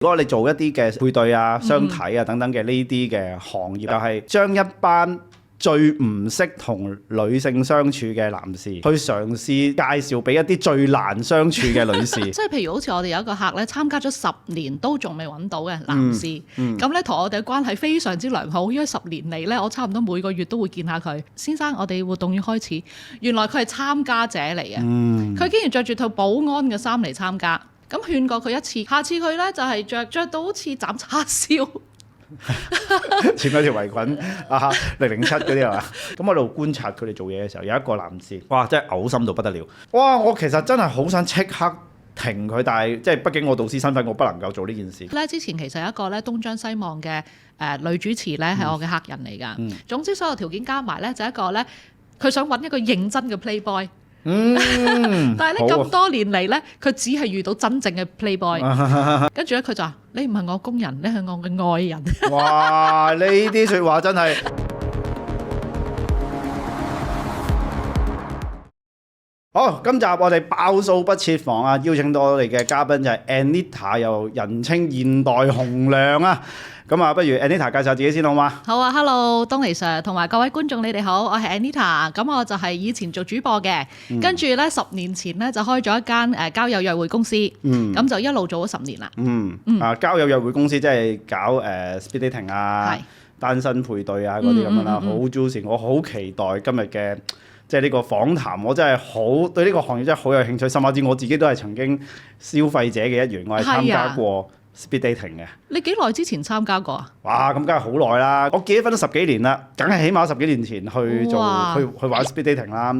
如果你做一啲嘅配對啊、相睇啊等等嘅呢啲嘅行業，就係將一班最唔識同女性相處嘅男士，去嘗試介紹俾一啲最難相處嘅女士。即係譬如好似我哋有一個客咧，參加咗10年都仲未揾到嘅男士，咁咧同我哋嘅關係非常之良好，因為10年嚟咧，我差唔多每個月都會見下佢。先生，我哋活動要開始，原來佢係參加者嚟嘅，佢竟然着住套保安嘅衫嚟參加。咁勸過佢一次，下次佢咧就係着到好似斬叉燒。前嗰條圍裙啊，007嗰啲係嘛？咁我喺度觀察佢哋做嘢嘅時候，有一個男士，哇！真係嘔心到不得了。哇！我其實真係好想即刻停佢，但係即係畢竟我導師身份，我不能夠做呢件事。咧之前其實有一個咧東張西望嘅女主持咧係我嘅客人嚟㗎。總之所有條件加埋咧就一個咧，佢想揾一個認真嘅 playboy。但係咧咁多年嚟咧，佢只係遇到真正嘅 playboy。跟住咧佢就話：你唔係我工人，你係我嘅愛人。哇！呢啲説話真係〜好，今集我哋爆數不設防啊！邀請到我哋嘅嘉賓就係 Anita， 又人稱現代紅娘啊！咁啊，不如 Anita 介紹自己先好嗎？好啊 ，Hello， 東尼 Sir 同埋各位觀眾，你哋好，我係 Anita。咁我就係以前做主播嘅，跟住咧10年前咧就開咗一間交友約會公司，咁就一路做咗10年啦。交友約會公司即係搞speed dating 啊、單身配對啊嗰啲咁樣啦，好 juicy。我好期待今日嘅即係呢個訪談，我真係好對呢個行業真係好有興趣，甚至我自己都係曾經消費者嘅一員，我係參加過 speed dating 嘅。你幾耐之前參加過啊？哇！咁梗係好耐啦，我結咗婚都10幾年啦，梗係起碼10幾年前去做去玩 speed dating 啦。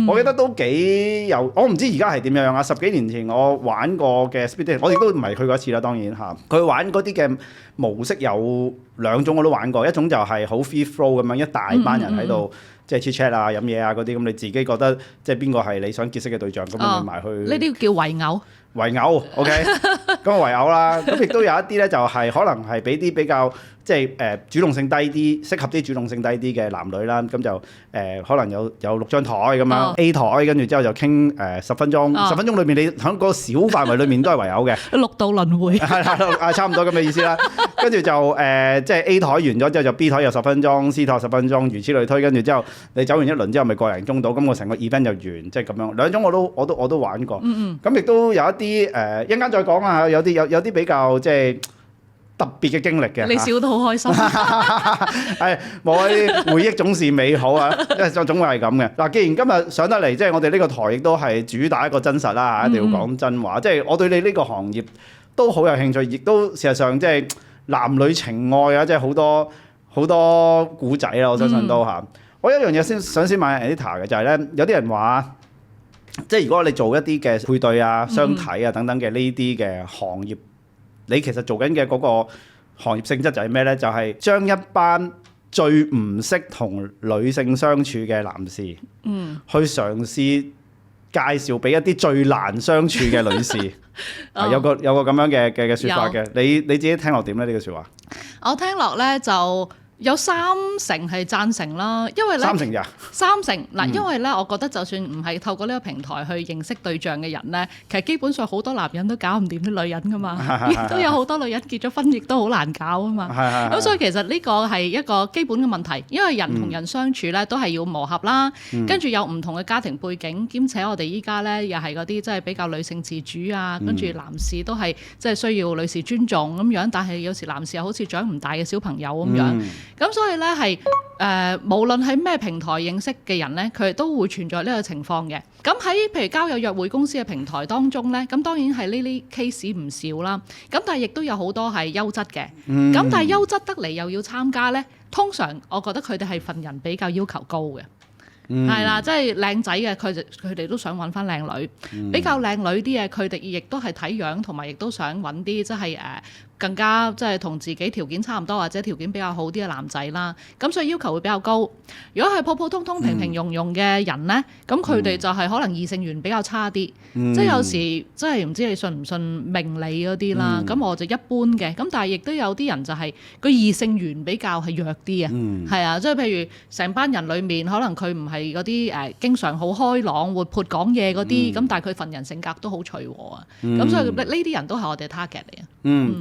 我記得都幾有，我唔知而家係點樣啊。10幾年前我玩過嘅 speed dating，我亦都唔係去過一次啦，當然嚇。佢玩嗰啲嘅模式有2種我都玩過，一種就係好 free flow 咁樣，一大班人喺度。即係 chit chat 啊、飲嘢啊嗰啲，咁你自己覺得即係邊個係你想結識嘅對象，咁你埋去。呢啲叫圍偶。圍偶 OK， 咁圍偶啦。咁亦都有一啲咧，就係可能係俾啲比較即係主動性低啲，適合啲主動性低啲嘅男女啦。咁就可能有6張台咁樣 A 台，跟住之後就傾10分鐘。10分鐘裏面你喺嗰個小範圍裏面都係圍偶嘅。6道輪迴。係差唔多咁嘅意思啦。跟住就即係 A 台完咗之後就 B 台有10分鐘，C 台10分鐘，如此類推。跟住之後你走完一輪之後，咪個人鐘到，咁我成個 event 就完，即係咁樣。2種我都玩過。咁亦都有一啲一陣間再講啊，有啲比較即係特別嘅經歷嘅。你笑得好開心。係冇啲回憶總是美好啊，因為總會係咁嘅。嗱，既然今日上得嚟，即係我哋呢個台亦都係主打一個真實啦嚇，一定要講真話。即係我對你呢個行業都好有興趣，亦都事實上即係男女情愛啊，即係好多古仔啦，我相信都嚇。我有一樣嘢想問 Anita 嘅就係咧，有啲人話，即係如果你做一啲嘅配對啊、相睇啊等等嘅呢啲嘅行業，你其實做緊嘅嗰個行業性質就係咩咧？就係將一班最唔識同女性相處嘅男士，去嘗試介紹俾一啲最難相處嘅女士。有個咁樣嘅説法嘅，你自己聽落點咧？呢個説話我聽落咧就有30%係贊成啦，因為咧30%咋？30%嗱，因為咧，我覺得就算唔係透過呢個平台去認識對象嘅人咧，其實基本上好多男人都搞唔掂啲女人噶嘛，亦都有好多女人結咗婚亦都好難搞啊嘛。咁所以其實呢個係一個基本嘅問題，因為人同人相處咧都係要磨合啦，跟住有唔同嘅家庭背景，兼且我哋依家咧又係嗰啲即係比較女性自主啊，跟住男士都係即係需要女士尊重咁樣，但係有時男士又好似長唔大嘅小朋友咁樣。咁所以咧係無論喺咩平台認識嘅人咧，佢哋都會存在呢個情況嘅。咁喺譬如交友約會公司嘅平台當中咧，咁當然係呢啲 case 唔少啦。咁但係亦都有好多係優質嘅。咁但係優質得嚟又要參加咧，通常我覺得佢哋係份人比較要求高嘅。係啦，即係靚仔嘅，佢哋都想揾翻靚女，比較靚女啲嘅，佢哋亦都係睇樣，同埋亦都想揾啲即係更加即係同自己條件差唔多或者條件比較好啲嘅男仔啦。咁所以要求會比較高。如果係普普通通平平庸庸嘅人呢，咁佢哋就係可能異性緣比較差啲。即係有時即係唔知你信唔信命理嗰啲啦。咁我就一般嘅。咁但係亦都有啲人就係個異性緣比較係弱啲啊。係啊，即係譬如成班人裡面可能佢唔係係嗰啲經常好開朗、活潑講嘢嗰啲，咁但係佢份人性格都好隨和啊。咁所以呢啲人都係我哋 target 嚟啊。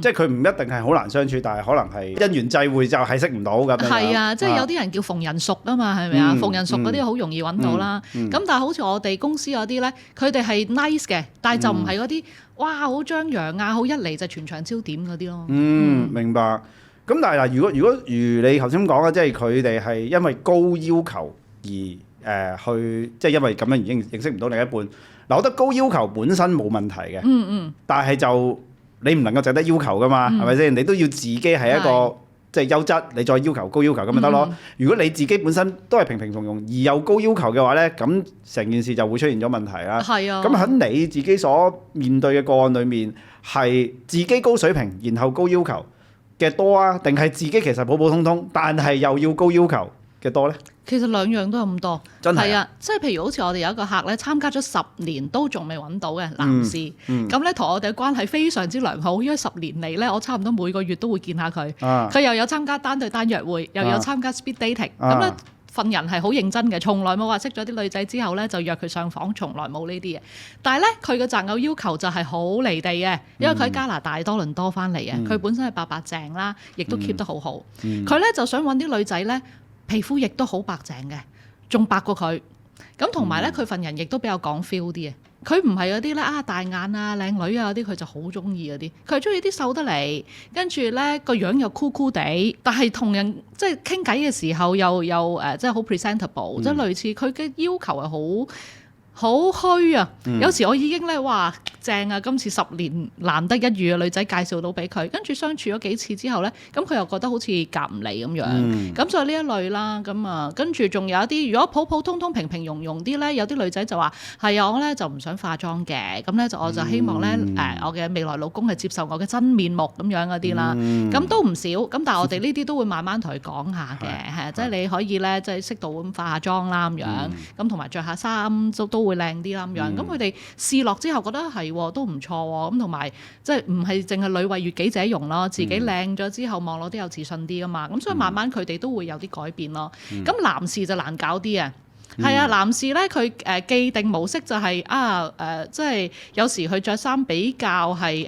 即係佢唔一定係好難相處，但係可能係因緣際會就係識唔到咁樣。係啊，即係有啲人叫逢人熟啊嘛，係咪啊？逢人熟嗰啲好容易揾到啦。咁但係好似我哋公司嗰啲咧，佢哋係 nice 嘅，但係就唔係嗰啲哇好張揚啊，好一嚟就全場焦點嗰啲咯。明白。咁但係嗱，如你頭先講嘅，即係佢哋係因為高要求而去，即係因為咁樣而認識唔到另一半。嗱，我覺得高要求本身冇問題嘅。但係就你唔能夠淨得要求噶嘛，係咪先？你都要自己係一個即係優質，你再要求高要求咁咪得咯。如果你自己本身都係平平庸庸而有高要求嘅話咧，咁成件事就會出現咗問題啦。係啊。咁喺你自己所面對嘅個案裡面，係自己高水平然後高要求嘅多啊，定係自己其實普普通通，但係又要高要求嘅多咧？其實兩樣都有咁多，真係啊！即係譬如好似我哋有一個客咧，參加咗10年都仲未揾到嘅男士，咁咧同我哋嘅關係非常之良好，因為10年嚟咧，我差唔多每個月都會見下佢，佢又有參加單對單約會，又有參加 speed dating，咁咧份人係好認真嘅，從來冇話識咗啲女仔之後咧就約佢上房，從來冇呢啲嘢。但係咧佢嘅擇偶要求就係好離地嘅，因為佢喺加拿大多倫多翻嚟嘅，佢本身係白白淨啦，亦都 keep 得好好，佢咧就想揾啲女仔咧。皮膚亦都好白淨嘅，仲白過佢。咁同埋咧，佢份人亦都比較講 feel 啲嘅。佢唔係嗰啲咧大眼啊、靚女啊嗰啲，佢就好中意嗰啲。佢係中意啲瘦得嚟，跟住咧個樣又酷酷地，但係同人即係傾偈嘅時候又即係好 presentable，即係類似佢嘅要求係好虛啊！有時我已經咧哇正啊！今次10年難得一遇嘅女仔介紹到俾佢，跟住相處咗幾次之後咧，咁佢又覺得好似夾唔嚟咁樣。咁就呢一類啦。咁啊，跟住仲有一啲，如果普普通通、平平庸庸啲咧，有啲女仔就話係啊，我咧就唔想化妝嘅。咁咧我就希望咧我嘅未來老公係接受我嘅真面目咁樣嗰啲啦。咁都唔少。咁但係我哋呢啲都會慢慢同佢講下嘅，係即係你可以咧即係適度咁化下妝啦咁樣。咁同埋着下衫都會靚啲啦咁樣，咁佢哋試落之後覺得係都唔錯喎，咁同埋即係唔係淨係女為悅己者容咯，自己靚咗之後望落都有自信啲噶嘛，咁所以慢慢佢哋都會有啲改變咯。咁男士就難搞啲啊，係啊，男士咧佢既定模式就係即係有時佢着衫比較係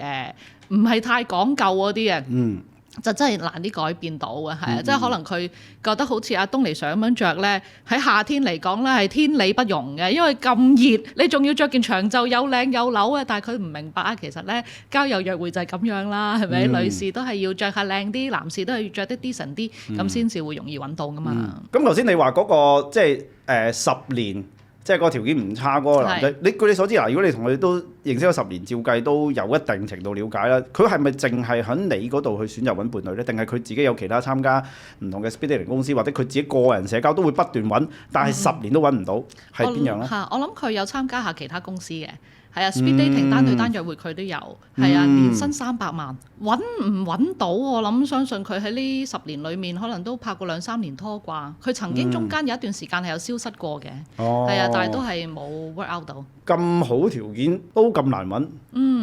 唔係太講究嗰啲嘅。就真係難啲改變到嘅，係啊，即係可能佢覺得好似阿東尼想咁樣着咧，喺夏天嚟講咧係天理不容嘅，因為咁熱，你仲要着件長袖有領有褸啊！但係佢唔明白啊，其實咧交友約會就係咁樣啦，係咪？女士都係要着下靚啲，男士都係要着得 decent 啲，咁先至會容易揾到噶嘛。咁頭先你話嗰個即係10年。即係個條件唔差嗰個男仔，據你所知嗱，如果你同佢都認識咗10年，照計都有一定程度了解啦。佢係咪淨係喺你嗰度去選擇揾伴侶咧？定係佢自己有其他參加唔同嘅 speed dating 公司，或者佢自己個人社交都會不斷揾，但係10年都揾唔到，係邊樣咧？我諗佢有參加下其他公司嘅。係啊 speed dating 單對單約會佢都有，係啊，年薪300萬，揾唔揾到我諗相信佢喺呢10年裡面可能都拍過2-3年拖啩。佢曾經中間有一段時間係有消失過嘅，係啊，但係都係冇 work out 到。咁好條件都咁難揾，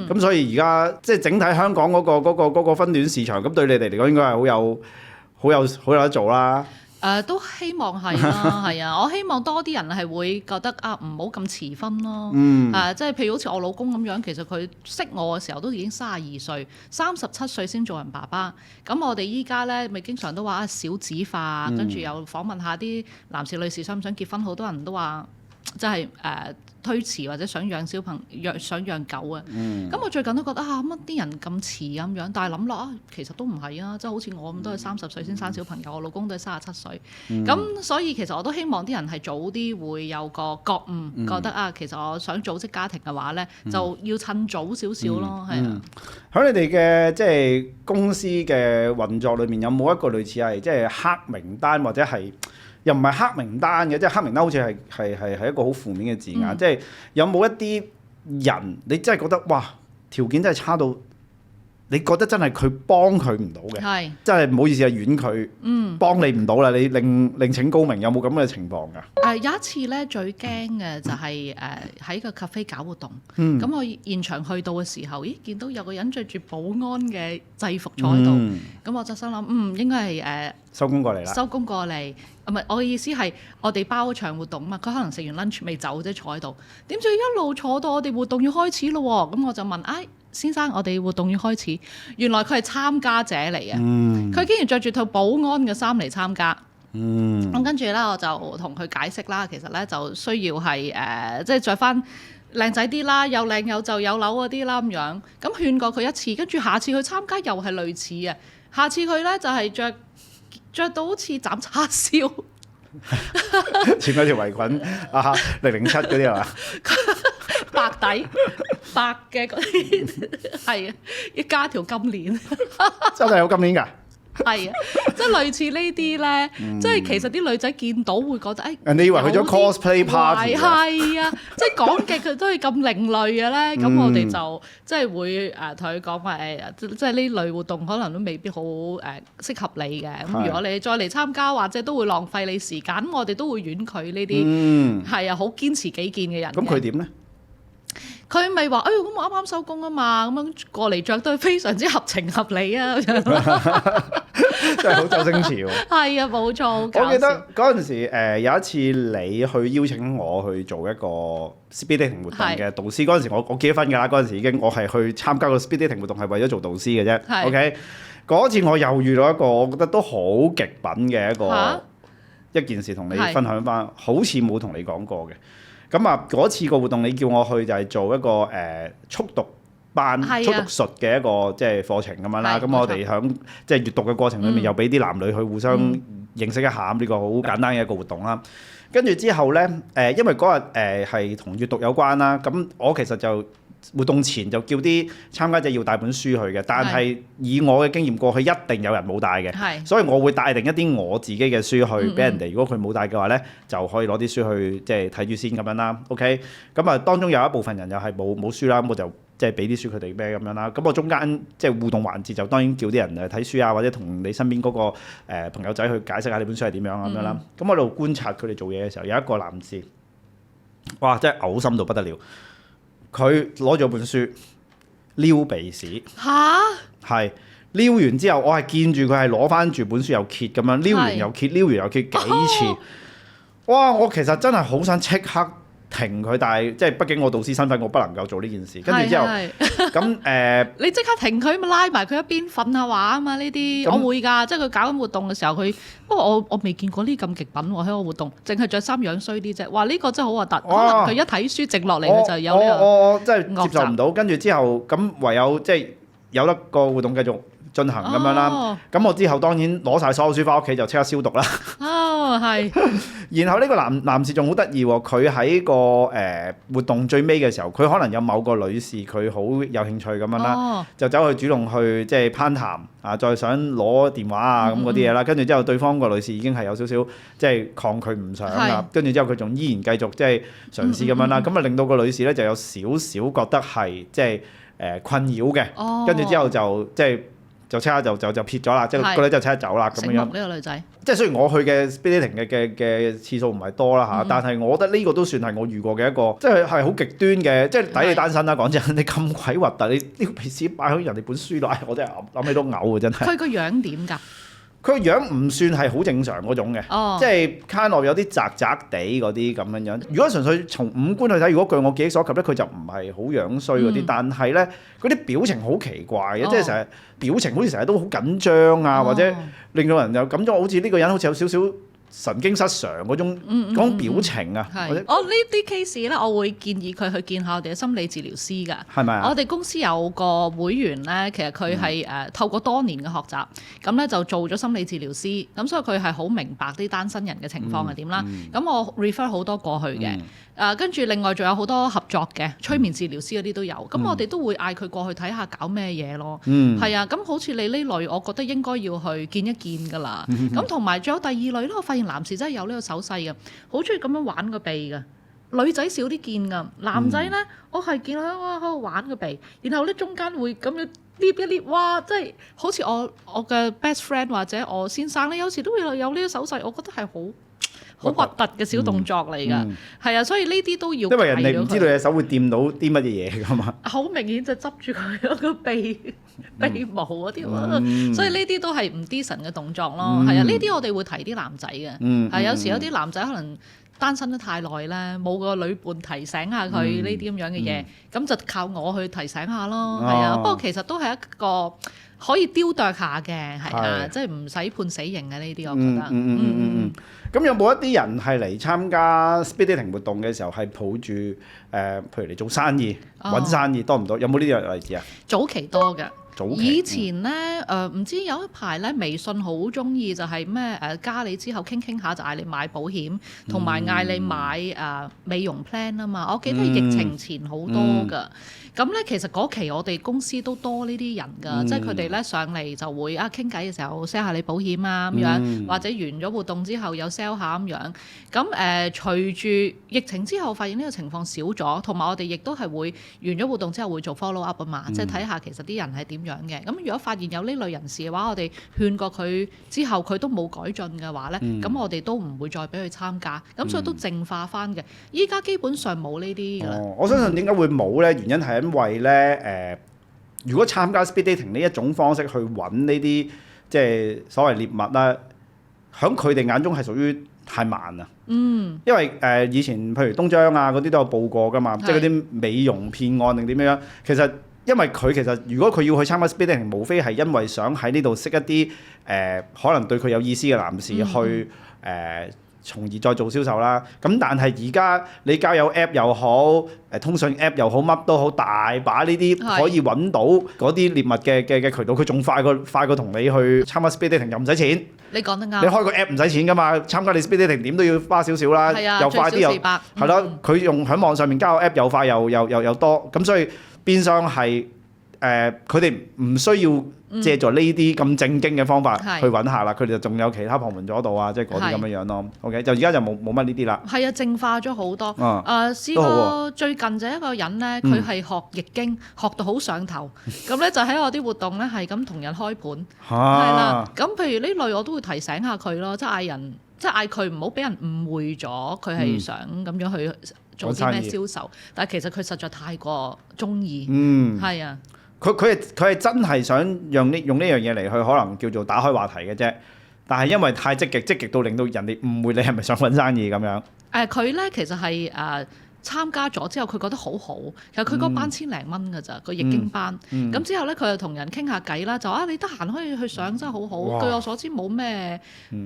咁所以而家即係整體香港嗰個婚戀市場，咁對你哋嚟講應該係好有得做啦。都希望係啦，係啊！我希望多啲人係會覺得唔好咁遲婚咯。即係譬如好似我老公咁樣，其實佢識我嘅時候都已經32歲，37歲先做人爸爸。咁我哋依家咧咪經常都話少子化，跟住又訪問下啲男士女士想唔想結婚，好多人都話即係推遲或者想養小朋友、想養狗啊。咁我最近都覺得乜啲人咁遲咁樣，但係諗落其實都唔係啊，即係好似我咁都係30歲先生小朋友，我老公都係37歲。咁所以其實我都希望啲人係早啲會有個覺悟，覺得其實我想組織家庭嘅話咧，就要趁早少少咯，係啊。喺你哋嘅即係公司嘅運作裏面，有冇一個類似係即係黑名單或者係？又唔係黑名單嘅，即係黑名單好似係一個好負面嘅字眼。即係有冇一啲人你真係覺得哇條件真係差到你覺得真係佢幫佢唔到嘅，係真係唔好意思啊，婉佢，幫你唔到啦，你另請高明，有冇咁嘅情況㗎？有一次咧最驚嘅就係喺個 cafe 搞活動，咁我現場去到嘅時候，咦見到有個人着住保安嘅制服坐喺度，咁我就心諗應該係收工過嚟啦，收工過嚟，唔係我嘅意思係我哋包場活動嘛，佢可能食完 lunch 未走啫，坐喺度，點知一路坐到我哋活動要開始咯喎，咁我就問先生，我哋活動要開始，原來佢係參加者嚟嘅，佢竟然着住套保安嘅衫嚟參加。咁跟住咧，我就同佢解釋啦，其實咧就需要係即係着翻靚仔啲啦，有靚有就有樓嗰啲啦咁樣。咁勸過佢一次，跟住下次去參加又係類似嘅。下次佢咧就係着到好似斬叉燒，穿嗰條圍裙007嗰啲係嘛？白底白嘅嗰啲係啊，要加條金鏈，真係有今年㗎？係啊，即係類似呢啲咧，即係其實啲女仔見到會覺得人哋以為去咗 cosplay party 係啊，即係講極佢都係咁另類嘅咧，咁我哋就即係會同佢講話即係呢類活動可能都未必好適合你嘅。咁如果你再嚟參加，或者都會浪費你時間，咁我哋都會婉拒呢啲係啊，好堅持己見嘅人。咁佢點咧？佢咪話，咁我啱啱收工啊嘛，咁樣過嚟着都係非常之合情合理啊，真係好周星馳喎。係啊，冇錯。我記得嗰陣時，有一次你去邀請我去做一個 speed dating 活動嘅導師，嗰陣時我結咗婚㗎啦，嗰陣時已經我係去參加個 speed dating 活動係為咗做導師嘅啫。OK，嗰次我又遇到一個我覺得都好極品嘅一件事，同你分享翻，好似冇同你講過嘅。咁嗰次個活動你叫我去就係做一個速讀班、速讀術嘅一個即係課程咁樣啦。咁我哋響即係閱讀嘅過程裏面，又俾啲男女去互相認識一下，呢個好簡單嘅一個活動啦。跟住之後咧，因為嗰日係同閱讀有關啦，咁我其實就活動前就叫啲參加者要帶本書去嘅，但係以我嘅經驗過去，一定有人冇帶嘅，所以我會帶定一啲我自己嘅書去俾人哋。如果佢冇帶嘅話咧，就可以攞啲書去即係睇住先咁樣啦。OK，咁當中有一部分人又係冇書啦，咁我就即係俾啲書佢哋咩咁樣啦。咁我中間即係互動環節就當然叫啲人睇書啊，或者同你身邊嗰個朋友仔去解釋下呢本書係點樣咁樣啦。咁我喺度觀察佢哋做嘢嘅時候，有一個男士，哇！真係嘔心到不得了。佢攞咗本書撩鼻屎，係撩完之後，我係見住佢係攞翻住本書又揭咁樣，撩完又揭，撩完又揭幾次。哇！我其實真係好想即刻停佢，但係即係畢竟我導師身份，我不能夠做呢件事。跟住之後，咁你即刻停佢，咪拉埋佢一邊瞓下畫啊嘛！呢啲我會㗎，即係佢搞緊活動嘅時候，佢不過我未見過呢咁極品喎，喺我活動，淨係着衫樣衰啲啫。哇！呢個真係好核突，可能佢一睇書靜落嚟，佢就有呢個我真係接受唔到。跟住之後，咁唯有即係有得個活動繼續進行咁樣啦。咁我之後當然攞晒所有書翻屋企就即刻消毒啦。係。然後呢個男士仲好得意喎，佢喺個活動最尾嘅時候，佢可能有某個女士佢好有興趣咁樣啦，就走去主動去即係攀談啊，再想攞電話啊咁嗰啲嘢啦。跟住之後對方個女士已經係有少少即係抗拒唔想啦。跟住之後佢仲依然繼續即係嘗試咁樣啦。咁令到個女士咧就有少少覺得係即係困擾嘅。跟住之後就即係。就即刻就撇咗啦，即係個女就即刻走啦咁樣。呢個女仔，即係雖然我去嘅 speed dating 嘅次數唔係多啦嚇，但係我覺得呢個都算係我遇過嘅一個，即係好極端嘅，即係抵你單身啦。講真，你咁鬼核突，你呢個鼻屎擺喺人哋本書度，我真係諗起都嘔啊！真係。佢個樣點㗎？佢個樣唔算係好正常嗰種嘅，即係 kind of 有啲窄窄地嗰啲咁樣樣。如果純粹從五官去睇，如果據我記憶所及咧，佢就唔係好樣衰嗰啲，但係咧嗰啲表情好奇怪嘅，即係成日表情好似成日都好緊張啊，或者令到人有感覺好似呢個人好似有少少神經失常嗰種表情啊。我呢啲 case 咧，我會建議佢去見下我哋嘅心理治療師㗎。係咪啊？我哋公司有個會員咧，其實佢係透過多年嘅學習，咁咧就做咗心理治療師，咁所以佢係好明白啲單身人嘅情況係點啦。咁我 refer 好多過去嘅。跟住另外仲有好多合作嘅催眠治療師嗰啲都有，咁我哋都會嗌佢過去睇下搞咩嘢咯。係啊，咁好似你呢類，我覺得應該要去見一見㗎啦。咁同埋仲有第二類咧，我發現男士真係有呢個手勢嘅，好中意咁樣玩個鼻㗎。女仔少啲見㗎，男仔咧我係見到喺度玩個鼻，然後咧中間會咁樣捏一捏，哇！即係好似我嘅 best friend 或者我先生咧，有時都會有呢啲手勢，我覺得係好核突嘅小動作嚟㗎。係啊，所以呢啲都要。因為人哋唔知道你隻手會掂到啲乜嘢嘢㗎嘛。好明顯就執住佢嗰個鼻毛嗰啲，所以呢啲都係唔 decent 嘅動作咯。係啊，呢啲我哋會提啲男仔嘅。係有時有啲男仔可能單身得太耐咧，冇個女伴提醒下佢呢啲咁樣嘅嘢，咁就靠我去提醒下咯。係啊，不過其實都係一個可以雕琢下嘅，係啊，即係唔使判死刑嘅呢啲，我覺得。咁有冇一啲人係嚟參加 speed dating 活動嘅時候係抱住譬如嚟做生意、揾生意多唔多？有冇呢啲例子啊？早期多嘅。以前咧唔知有一排咧，微信好中意就係咩加你之後傾傾下就嗌你買保險，同埋嗌你買美容 plan 啊嘛。我記得疫情前好多㗎。咁咧其實嗰期我哋公司都多呢啲人㗎，即係佢哋咧上嚟就會傾偈嘅時候 sell 下你保險啊咁樣，或者完咗活動之後又 sell 下咁樣。咁隨住疫情之後，發現呢個情況少咗，同埋我哋亦都係會完咗活動之後會做 follow up 啊嘛，即係睇下其實啲人係點樣嘅。咁如果發現有呢類人士嘅話，我哋勸過佢之後佢都冇改進嘅話咧，咁我哋都唔會再俾佢參加。咁所以都淨化翻嘅。依家基本上冇呢啲㗎啦。我相信點解會冇咧？原因係因為咧如果參加 speed dating 呢一種方式去揾呢啲即係所謂獵物啦，喺佢哋眼中係屬於太慢啊。因為以前譬如東張啊嗰啲都有報過㗎嘛，即係嗰啲美容騙案定點樣？其實因為佢其實如果佢要去參加 speed dating，無非係因為想喺呢度識一啲可能對佢有意思嘅男士去從而再做銷售啦。咁但係而家你交友 app 又好，通訊 app 又好，乜都好，大把呢啲可以揾到嗰啲獵物嘅渠道，佢仲快過同你去參加 speed dating，又唔使錢。你講得啱。你開個 app 唔使錢㗎嘛，參加你 speed dating 點都要花少少啦，又快啲又係咯。佢用喺網上面交友 app 又快又多，咁所以變相係佢哋唔需要借助呢啲咁正經嘅方法去揾下啦，佢哋就仲有其他旁門左道啊，即係嗰啲咁樣樣咯。OK， 就而家就冇乜呢啲啦。係啊，淨化咗好多。試過最近就一個人咧，佢係學易經，學到好上頭，咁咧就喺我啲活動咧係咁同人開盤，係啦。咁譬如呢類我都會提醒下佢咯，即係嗌人，即係嗌佢唔好俾人誤會咗，佢係想咁樣去做啲咩銷售，但係其實佢實在太過中意，係啊。佢係真係想用呢樣嘢嚟去可能叫做打開話題嘅啫，但係因為太積極到令到人哋誤會你係咪想揾生意咁樣。佢咧其實係參加咗之後，佢覺得好好。其實佢嗰班千零蚊㗎咋，個易經班。咁之後咧，佢就同人傾下偈啦，就你得閒可以去上，真係好好。據我所知冇咩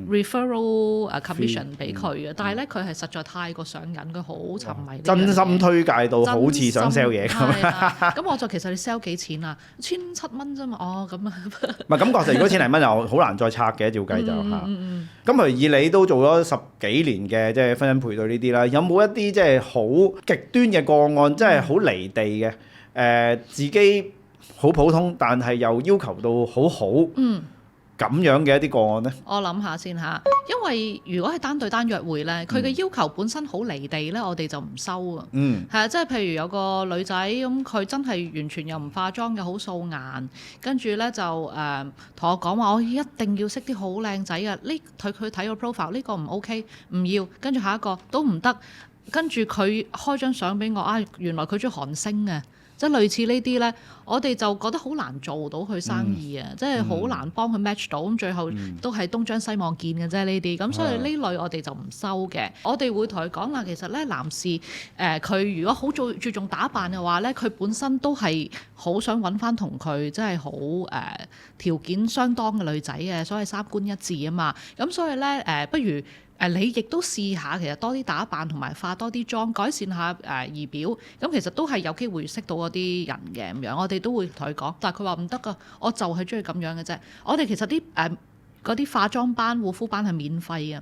referral commission 俾佢嘅，但係咧佢係實在太過上癮，佢好沉迷。真心推介到好似想 sell 嘢咁。咁我就其實你 sell 幾錢啊？1,700蚊啫嘛。哦，咁啊。唔係感覺就如果千零蚊又好難再拆嘅，照計就嚇。咁譬如以你都做咗10幾年嘅即係婚姻配對呢啲啦，有冇一啲即係好極端嘅個案，真係好離地嘅，自己好普通，但係又要求到好好，咁樣嘅一啲個案呢？我諗下先嚇，因為如果係單對單約會咧，佢嘅要求本身好離地咧，我哋就唔收啊。係啊，即係譬如有個女仔咁，佢真係完全又唔化妝嘅，好素顏，跟住咧就同我講話，我一定要識啲好靚仔嘅。呢佢睇個 profile 呢個唔 OK， 唔要，跟住下一個都唔得。跟住佢開張相俾我，原來佢中意韓星嘅，即係類似呢啲咧，我哋就覺得好難做到佢生意啊，即係好難幫佢 match 到，咁最後都係東張西望見嘅啫呢啲，咁所以呢類我哋就唔收嘅。我哋會同佢講啦，其實咧男士佢如果好注重打扮嘅話咧，佢本身都係好想揾翻同佢即係好條件相當嘅女仔嘅，所謂三觀一致啊嘛。咁所以咧不如你亦都試下，其實多啲打扮同埋化多啲妝，改善下儀表，咁其實都係有機會識到嗰啲人嘅咁樣。我哋都會同佢講，但係佢話唔得㗎，我就係中意咁樣嘅啫。我哋其實啲嗰啲化妝班、護膚班係免費嘅，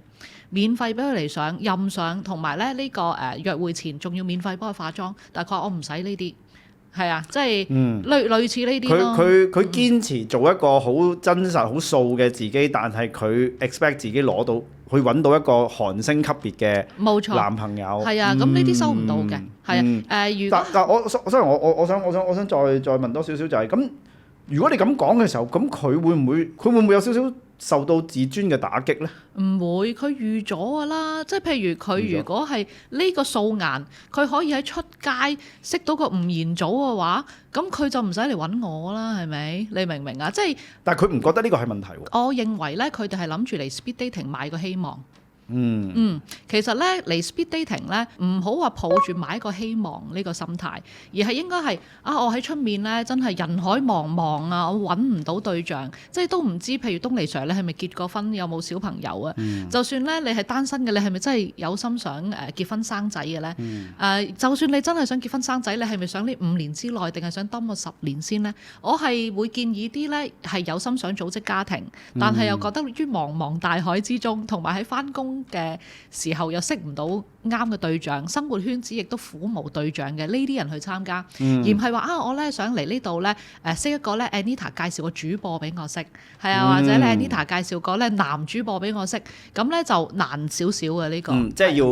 免費俾佢嚟上任上，同埋咧呢個約會前仲要免費幫佢化妝。但係佢話我唔使呢啲。係啊，即係類似呢啲咯。佢堅持做一個好真實、好素嘅自己，但係佢 expect 自己攞到去揾到一個韓星級別嘅男朋友。係啊，咁呢啲收唔到嘅。係啊，如果但我想再問多少少就係咁，如果你咁講嘅時候，咁佢會唔會有少少受到自尊嘅打擊咧？唔會，佢預咗㗎啦。即係譬如佢如果係呢個素顏，佢可以喺出街識到個吳彥祖嘅話，咁佢就唔使嚟揾我啦，係咪？你明唔明啊？即係，但係佢唔覺得呢個係問題喎。我認為咧，佢哋係諗住嚟 speed dating 買個希望。其實咧嚟 speed dating 咧，唔好話抱住買一個希望呢個心態，而係應該係我喺出面咧真係人海茫茫啊，我揾唔到對象，即係都唔知，譬如東尼 Sir 你係咪結過婚，有冇小朋友啊？就算咧你係單身嘅，你係咪真係有心想結婚生仔嘅咧？就算你真係想結婚生仔，你係咪想呢5年之內，定係想等我10年先呢？我係會建議啲咧係有心想組織家庭，但係又覺得於茫茫大海之中，同埋喺返工嘅時候又識唔到啱嘅對象，生活圈子亦都苦無對象嘅呢啲人去參加，而唔係話我咧想嚟呢度咧識一個咧 Anita 介紹個主播俾我識，係啊，或者咧 Anita 介紹個咧男主播俾我識，咁咧就難少少嘅呢個。即係要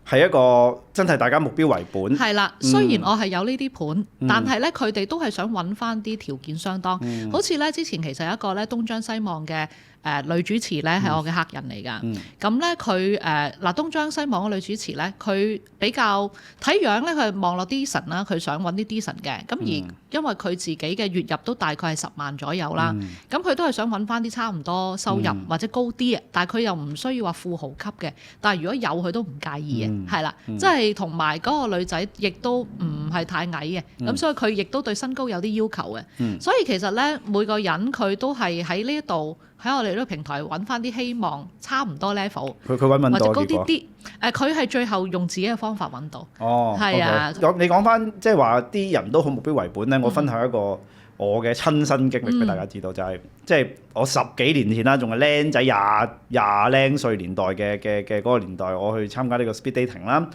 係一個真係大家目標為本。係啦，雖然我係有呢啲盤，但係咧佢哋都係想揾翻啲條件相當，好似咧之前其實有一個咧東張西望嘅。女主持咧係我嘅客人嚟㗎，咁咧佢東張西望嘅女主持咧，佢比較睇樣咧，佢係望落 decent 啦，佢想揾啲 decent 嘅，咁而因為佢自己嘅月入都大概係10萬左右啦，咁佢都係想揾翻啲差唔多收入或者高啲，但係佢又唔需要話富豪級嘅，但係如果有佢都唔介意嘅，係啦，即係同埋嗰個女仔亦都唔係太矮嘅，咁所以佢亦都對身高有啲要求嘅，所以其實咧每個人佢都係喺呢一度。喺我哋呢個平台揾翻啲希望差唔多 level，佢揾唔到或者高啲啲。佢係最後用自己嘅方法揾到。哦，係啊。你講翻即係話啲人都好目標為本咧，我分享一個我嘅親身經歷俾大家知道，就係即係我10幾年前啦，仲係僆仔廿零歲年代嘅嗰個年代，我去參加呢個 speed dating 啦。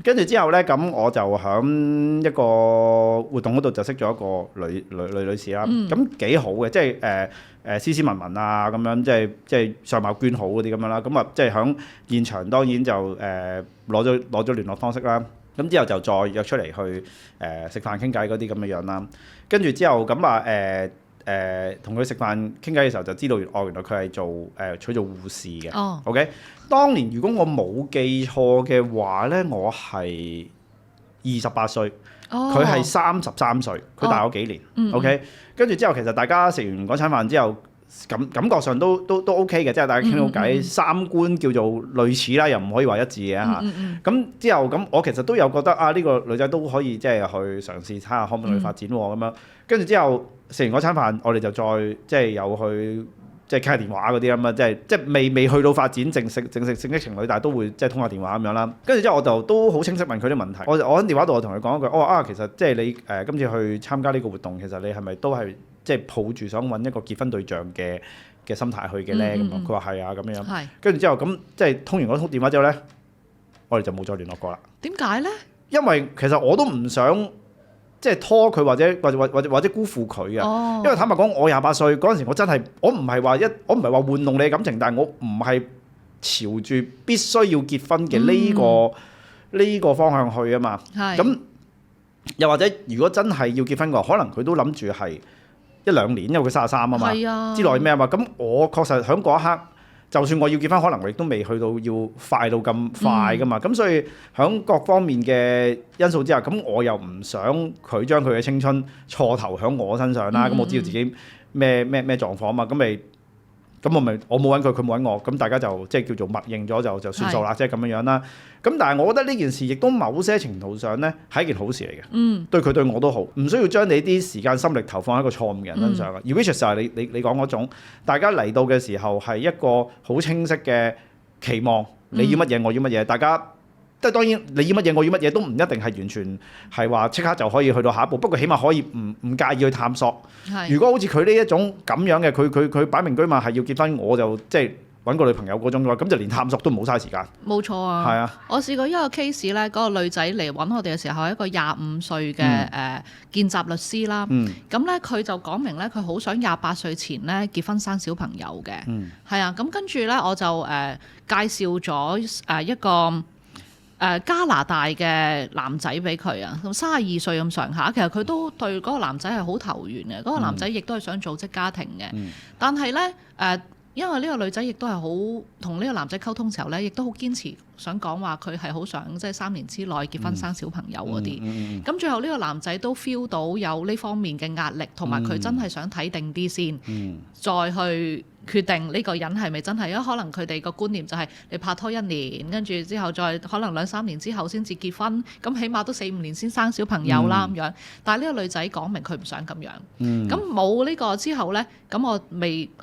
跟住之後咧，咁我就喺一個活動嗰度就識咗一個女士啦。咁幾好嘅，即係斯斯文文啊，咁樣即係相貌娟好嗰啲咁樣啦。咁啊，即係喺現場當然就攞咗聯絡方式啦。咁之後就再約出嚟去食飯傾偈嗰啲咁嘅樣啦。跟住之後咁同佢食飯傾偈嘅時候就知道原來佢係取做護士嘅。OK， 當年如果我冇記錯嘅話咧，我係28歲，佢係33歲，佢大我幾年。OK， 跟住之後其實大家食完嗰餐飯之後，感覺上都 OK 嘅，即係大家傾到偈，三觀叫做類似啦，又唔可以話一致嘅嚇。咁之後咁，我其實都有覺得呢個女仔都可以即係去嘗試睇下可唔可以去發展喎咁樣。跟住之後食完嗰餐飯，我哋就再即係有去即係傾下電話嗰啲咁啊，即係未去到發展正式正式情侶，但係都會即係通下電話咁樣啦。跟住之後我就都好清晰問佢啲問題。我喺電話度我同佢講一句，我話其實即係你今次去參加呢個活動，其實你係咪都係即係抱住想揾一個結婚對象嘅心態去嘅咧？咁佢話係啊咁樣。跟住之後咁即係通完嗰通電話之後咧，我哋就冇再聯絡過啦。點解咧？因為其實我都唔想即係拖佢或者辜負佢啊。因為坦白講，我28歲嗰陣時，我唔係話玩弄你嘅感情，但係我唔係朝住必須要結婚嘅呢個方向去啊嘛。咁又或者如果真係要結婚嘅話，可能佢都諗住係1-2年，因為佢33啊嘛，之內咩啊嘛。咁我確實喺嗰一刻，就算我要結婚，可能我亦都未去到要快到咁快噶嘛。咁所以喺各方面嘅因素之下，咁我又唔想佢將佢嘅青春錯投喺我身上啦。咁我知道自己咩狀況啊嘛。咁我冇揾佢，佢冇揾我，咁大家就即係叫做默認咗就算數啦，即係咁樣樣啦。咁但係我覺得呢件事亦都某些程度上咧係一件好事嚟嘅，對佢對我都好，唔需要將你啲時間心力投放喺一個錯誤嘅人身上。而 which 就係你講嗰種，大家嚟到嘅時候係一個好清晰嘅期望，你要乜嘢我要乜嘢，大家。即係當然，你要乜嘢我要乜嘢都唔一定係完全係話即刻就可以去到下一步，不過起碼可以唔介意去探索。如果好似佢呢一種咁樣嘅，佢擺明居馬係要結婚，我就即係揾個女朋友嗰種嘅話，咁就連探索都唔好嘥時間。冇錯啊。係啊。我試過一個 case 咧，嗰個女仔嚟揾我哋嘅時候係一個25歲嘅見習律師啦。咁咧佢就講明咧，佢好想28歲前咧結婚生小朋友嘅。係啊。咁跟住咧我就介紹咗一個加拿大嘅男仔俾佢啊，咁32歲咁上下，其實佢都對嗰個男仔係好投緣嘅，嗰個男仔亦都係想組織家庭嘅，但係咧因為呢個女仔亦都係好同呢個男仔溝通時候咧，亦都好堅持想講話佢係好想即係3年之內結婚生小朋友嗰啲。咁最後呢個男仔都 feel 到有呢方面嘅壓力，同埋佢真係想睇定啲先，再去決定呢個人係咪真係，因為可能佢哋個觀念就係你拍拖1年，跟住之後再可能2-3年之後先至結婚，咁起碼都4-5年先生小朋友啦咁樣。但係呢個女仔講明佢唔想咁樣。咁冇呢個之後呢，咁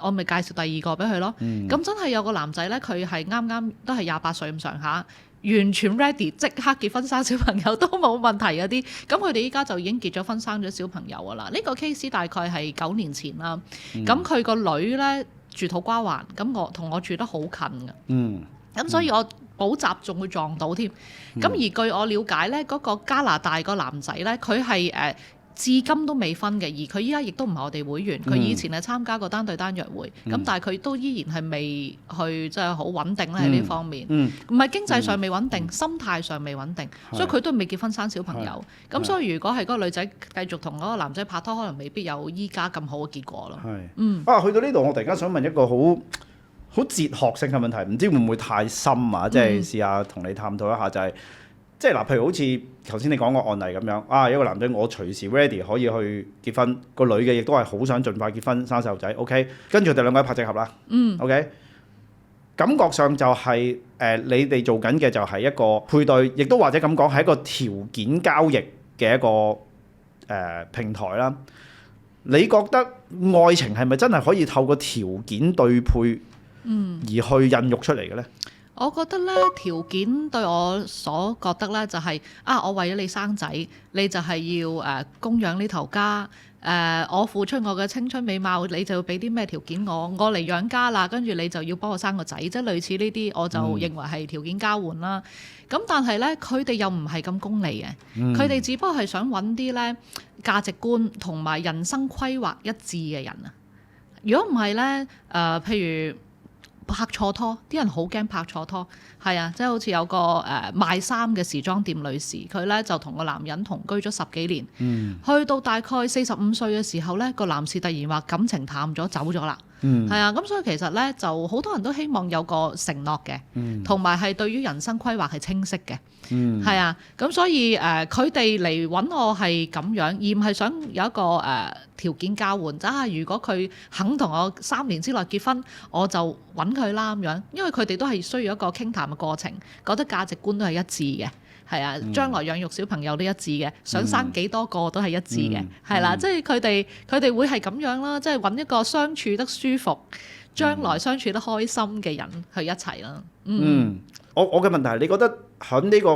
我咪介紹第二個俾佢咯。咁真係有個男仔呢，佢係啱啱都係28歲咁上下。完全 ready 即刻結婚生小朋友都冇問題嗰啲，咁佢哋依家就已經結咗婚生咗小朋友㗎啦。呢個 case 大概係9年前啦。咁佢個女呢住土瓜灣，咁我同我住得好近㗎。咁所以我補習仲會撞到添。咁而據我了解呢，嗰個加拿大個男仔呢，佢係至今都未婚嘅，而佢依家亦都唔係我哋會員。佢以前係參加過單對單約會，咁但係佢都依然係未去即係好穩定咧喺呢方面。唔係經濟上未穩定，心態上未穩定，所以佢都未結婚生小朋友。咁所以如果係嗰個女仔繼續同嗰個男仔拍拖，可能未必有依家咁好嘅結果咯。去到呢度，我突然間想問一個好哲學性嘅問題，唔知會唔會太深啊？即係試下同你探討一下，就係。即係嗱，譬如好似頭先你講個案例咁樣，一個男仔我隨時 ready 可以去結婚，個女嘅亦都係好想盡快結婚生細路仔 ，OK， 跟住佢哋兩個拍隻合啦，OK， 感覺上就係你哋做緊嘅就係一個配對，亦都或者咁講係一個條件交易嘅一個平台啦。你覺得愛情係咪真係可以透過條件對配而去孕育出嚟嘅呢？我覺得咧條件對我所覺得咧就係我為咗你生仔，你就係要供養呢頭家。我付出我嘅青春美貌，你就要俾啲咩條件我嚟養家啦，跟住你就要幫我生個仔，即係類似呢啲，我就認為係條件交換啦。咁但係咧，佢哋又唔係咁功利嘅，佢哋只不過係想揾啲咧價值觀同埋人生規劃一致嘅人啊。如果唔係咧，譬如拍錯拖，啲人好驚拍錯拖，係啊，即係好似有個賣衫嘅時裝店女士，佢咧就同個男人同居咗10幾年，去到大概45歲嘅時候咧，個男士突然話感情淡咗走咗啦。係啊，咁所以其實咧就好多人都希望有個承諾嘅，同埋係對於人生規劃係清晰嘅，係啊，咁所以佢哋嚟揾我係咁樣，而唔係想有一個條件交換，如果佢肯同我3年之內結婚，我就揾佢啦咁樣，因為佢哋都係需要一個傾談嘅過程，覺得價值觀都係一致嘅。係啊，將來養育小朋友都一致嘅，想生幾多個都係一致嘅，係啦，即係佢哋會係咁樣啦，即係揾一個相處得舒服、將來相處得開心嘅人去一齊啦。我嘅問題係，你覺得喺呢個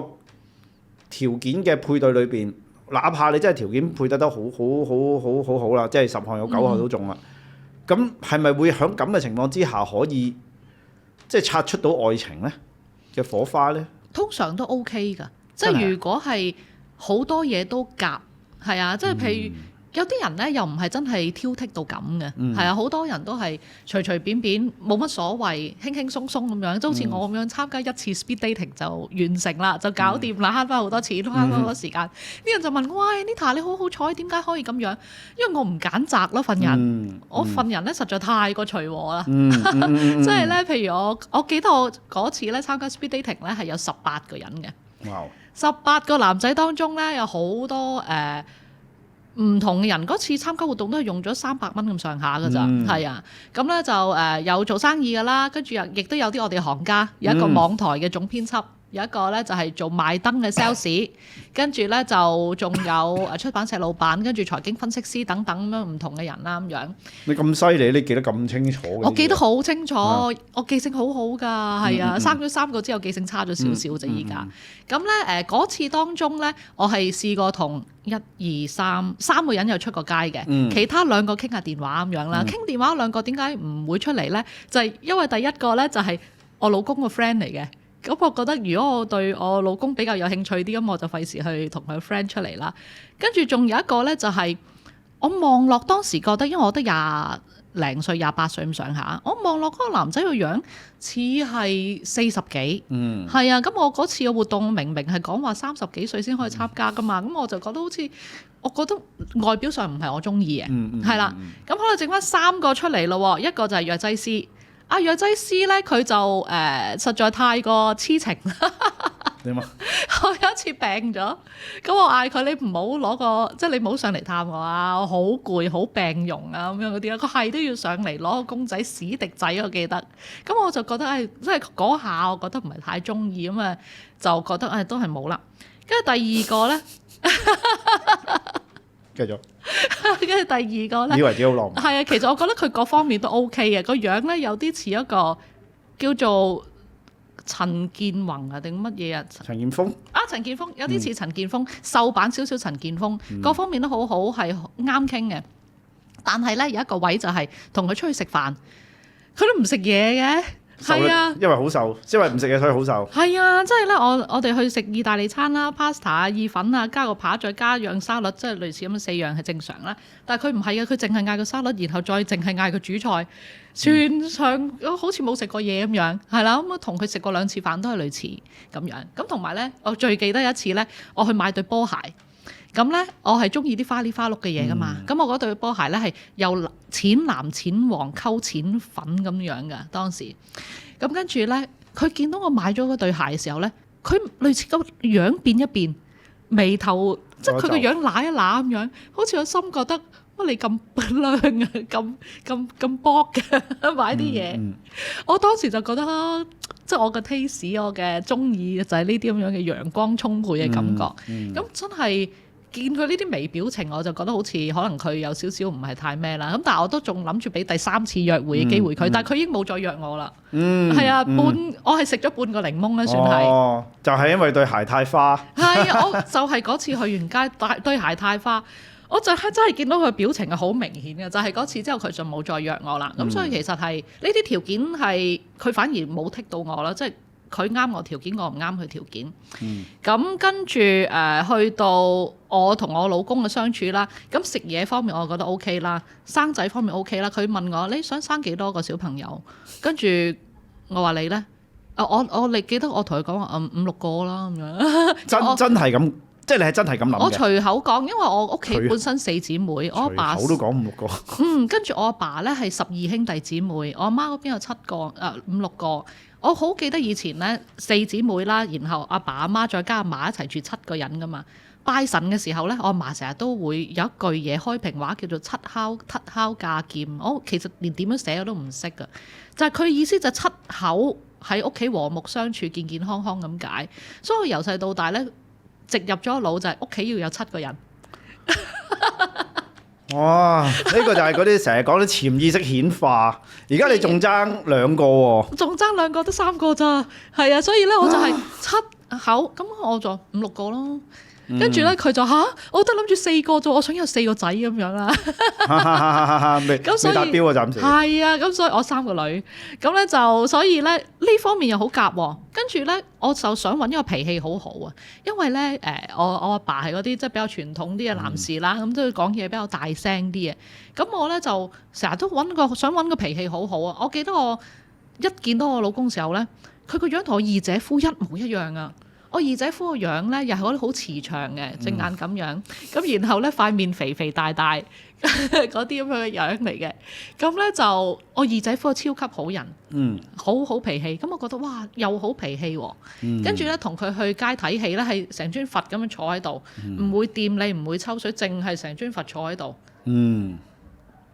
條件嘅配對裏邊，哪怕你真係條件配得好啦，即係10項有9項都中啦，咁係咪會喺咁嘅情況之下可以即係擦出到愛情呢嘅火花呢？通常都 OK 㗎。即係如果係好多嘢都夾，係啊，即係譬如有啲人咧又唔係真係挑剔到咁嘅，係啊，好多人都係隨隨便便冇乜所謂，輕輕鬆鬆咁樣，即好似我咁樣參加一次 speed dating 就完成啦，就搞掂啦，慳翻好多錢，慳翻好多時間。啲人就問我：喂，Nita 你好好彩，點解可以咁樣？因為我唔揀擇咯，份人，我份人咧實在太過隨和啦。即係咧，譬如我記得我嗰次咧參加 speed dating 咧係有18個人嘅。18個男仔當中咧有好多唔同嘅人，嗰次參加活動都係用咗300蚊咁上下㗎咋，係啊，咁咧就有做生意㗎啦，跟住亦都有啲我哋行家，有一個網台嘅總編輯。有一個咧就係做賣燈嘅 sales， 跟住咧就仲有出版社老闆，跟住財經分析師等等咁樣唔同嘅人啦咁樣。你咁犀利，你記得咁清楚嘅？我記得好清楚，我記性好好㗎，係啊，生咗3個之後記性差咗少少啫依家。咁咧嗰次當中咧，我係試過同1、2、3個人有出過街嘅，其他2個傾下電話咁樣啦。傾電話2個點解唔會出嚟咧？就係因為第一個咧就係我老公個 friend 嚟嘅。咁我覺得如果我對我老公比較有興趣啲，咁我就費事去同佢 friend 出嚟啦。跟住仲有一個咧，就係我望落當時覺得，因為我得零歲、28歲咁上下。我望落嗰個男仔個樣似係40幾，係啊。咁我嗰次嘅活動明明係講話30幾歲先可以參加噶嘛，咁我就覺得好似我覺得外表上唔係我中意嘅，係啦。咁可能剩翻3個出嚟咯，一個就係藥劑師。藥劑師咧佢就實在太過痴情。點啊？我有一次病咗，咁我嗌佢你唔好攞個，即係你唔好上嚟探我啊！我好攰，好病容啊咁樣嗰啲啦。佢係都要上嚟攞個公仔史迪仔，我記得。咁我就覺得即係嗰下我覺得唔係太中意，咁啊就覺得都係冇啦。跟住第二個咧，繼續。跟住第二個咧，以為自己好浪漫。係啊，其實我覺得佢各方面都 OK 嘅，個樣咧有啲似一個叫做陳建宏啊定乜嘢啊？陳建鋒陳建鋒有啲似陳建鋒，瘦版少少陳建鋒，各方面都好好，係啱傾嘅。但係咧有一個位就係同佢出去食飯，佢都唔食嘢嘅。係啊，因為好瘦，因為唔食嘢所以好瘦。係啊，即係咧，我哋去食意大利餐啦 ，pasta 啊、意粉啊，加個扒，再加樣沙律，即係類似咁樣4樣係正常啦。但係佢唔係嘅，佢淨係嗌個沙律，然後再淨係嗌個主菜，全場好似冇食過嘢咁樣，係啦。咁同佢食過2次飯都係類似咁樣。咁同埋咧，我最記得一次咧，我去買對波鞋。咁咧，我係中意啲花里花碌嘅嘢噶嘛。咁我嗰對波鞋咧係由淺藍、淺黃溝淺粉咁樣噶當時。咁跟住咧，佢見到我買咗嗰對鞋嘅時候咧，佢類似個樣變一變，眉頭即係佢個樣揦一揦咁樣，好似個心覺得乜你咁靚啊，咁搏嘅買啲嘢。我當時就覺得即係我嘅 taste， 我嘅中意就係呢啲咁樣嘅陽光充沛嘅感覺。咁真係。見佢呢啲微表情，我就覺得好似可能佢有少少唔係太咩啦。咁但係我都仲諗住俾第3次約會嘅機會佢，但係佢已經冇再約我啦。係啊，我係食咗半個檸檬咧，算係。哦，就係因為對鞋太花。係啊，我就係嗰次去完街對鞋太花，我就係真係見到佢表情係好明顯嘅。就係嗰次之後，佢就冇再約我啦。咁所以其實係呢啲條件係佢反而冇剔到我啦，即係。佢啱我條件，我唔啱佢條件。咁跟住去到我同我老公嘅相處啦。咁食嘢方面我覺得 OK 啦，生仔方面 OK 啦。佢問我你想生幾多個小朋友？跟住我話你呢？你記得我同佢講話5-6個啦咁樣。真係咁，即係你係真係咁諗嘅。我隨口講，因為我屋企本身4姊妹，我阿爸隨口都講5-6個。跟住我阿爸呢係12兄弟姊妹，我阿媽嗰邊有7個5-6個。我好記得以前咧4姊妹啦，然後阿爸阿媽再加阿嫲一齊住7個人噶嘛。拜神嘅時候咧，我阿嫲成日都會有一句嘢開平話叫做七敲架劍。我其實連點樣寫我都唔識噶，就係佢意思就係7口喺屋企和睦相處、健健康康咁解。所以我由細到大咧，植入咗腦就係屋企要有7個人。哇！呢個就係嗰啲成日講啲潛意識顯化。而家你仲爭2個喎，仲爭2個得3個咋？係啊，所以咧我就係7口，咁我就5-6個咯。跟住咧佢就我得諗住4個啫，我想有4個仔咁樣啦。未達標啊，暫時。係啊，咁所以我3個女，咁咧就所以咧呢方面又好夾喎。跟住咧我就想揾一個脾氣好好啊，因為咧我阿爸係嗰啲即係比較傳統啲嘅男士啦，咁都要講嘢比較大聲啲嘅。咁我咧就成日都想揾個脾氣好好啊。我記得我一見到我老公時候咧，佢個樣同我二姐夫一模一樣啊。我二姐夫個樣咧，又係嗰啲好慈祥嘅，隻眼咁樣，咁然後咧塊面肥肥大大嗰啲咁樣嘅樣嚟嘅，咁咧就我二姐夫係超級好人，好好脾氣，咁我覺得哇又好脾氣喎，跟住咧同佢去街睇戲咧，係成尊佛咁樣坐喺度，唔會掂你，唔會抽水，淨係成尊佛坐喺度。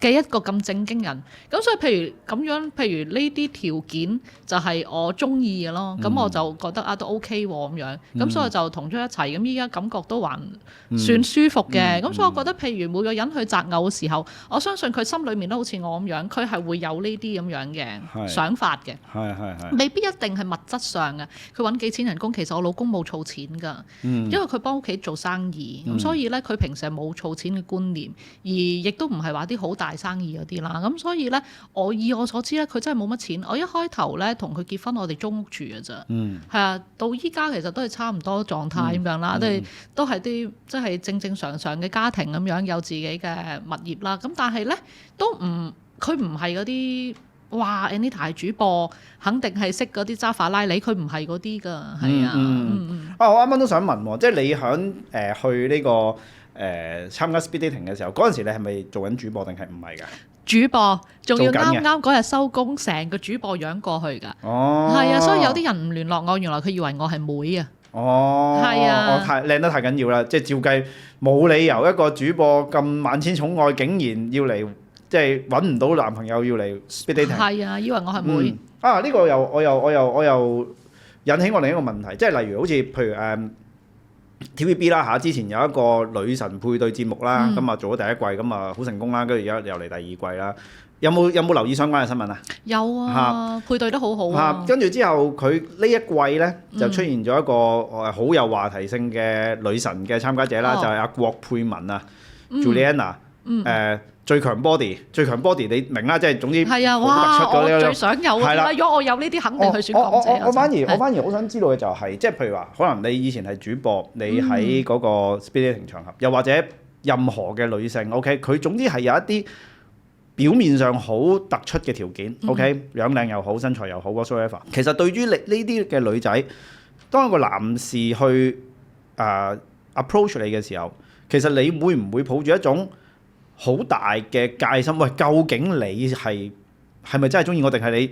嘅一個咁正經人，咁所以譬如咁樣，譬如呢啲條件就係我中意嘅咯，咁我就覺得都 OK 喎咁樣，咁所以就同咗一齊，咁依家感覺都還算舒服嘅，咁所以我覺得譬如每個人去擇偶嘅時候，我相信佢心裏面都好似我咁樣，佢係會有呢啲咁樣嘅想法嘅，未必一定係物質上嘅，佢揾幾錢人工，其實我老公冇儲錢㗎，因為佢幫屋企做生意，咁所以咧佢平時係冇儲錢嘅觀念，而亦都唔係話啲好大生意嗰啲啦，咁所以咧，以我所知咧，佢真係冇乜錢。我一開頭咧同佢結婚，我哋租屋住嘅咋，係啊，到依家其實都係差唔多狀態咁樣啦，都係啲即係正正常常嘅家庭咁樣，有自己嘅物業啦。咁但係咧都唔佢唔係嗰啲。哇 Anita 係主播，肯定係識嗰啲揸法拉利，佢唔係嗰啲㗎，係啊。我啱啱都想問喎，即係你響去呢個參加 speed dating 嘅時候，嗰陣時你係咪做緊主播定係唔係㗎？主播仲要做緊嘅啱啱嗰日收工，成個主播樣過去㗎。哦，係啊，所以有啲人唔聯絡我，原來佢以為我係妹啊。哦，係啊我太靚得太緊要啦，即係照計冇理由一個主播咁萬千寵愛，竟然要嚟。即係揾唔到男朋友要嚟 speed dating。係啊，以為我係妹。呢個我又引起我另一個問題，即係例如好似譬如TVB 啦嚇，之前有一個女神配對節目啦，咁啊做咗第一季，咁啊好成功啦，跟住而家又嚟第二季啦。有冇留意相關嘅新聞啊？有啊，配對得好好啊。跟住之後佢呢一季咧就出現咗一個好有話題性嘅女神嘅參加者啦，就係阿郭佩文啊 ，Juliana，最強 body 你明啦，即係總之係啊，哇！我最想有啊，如果我有呢啲，肯定去選港姐。我反而好想知道嘅就係，即係譬如話，可能你以前係主播，你喺嗰個 speed dating 場合，又或者任何嘅女性，OK，佢總之係有一啲表面上好突出嘅條件，OK，樣靚又好，身材又好 whatsoever。其實對於你呢啲嘅女仔，當一個男士去approach 你嘅時候，其實你會唔會抱住一種好大嘅戒心？喂，究竟你係咪真係中意我，定係你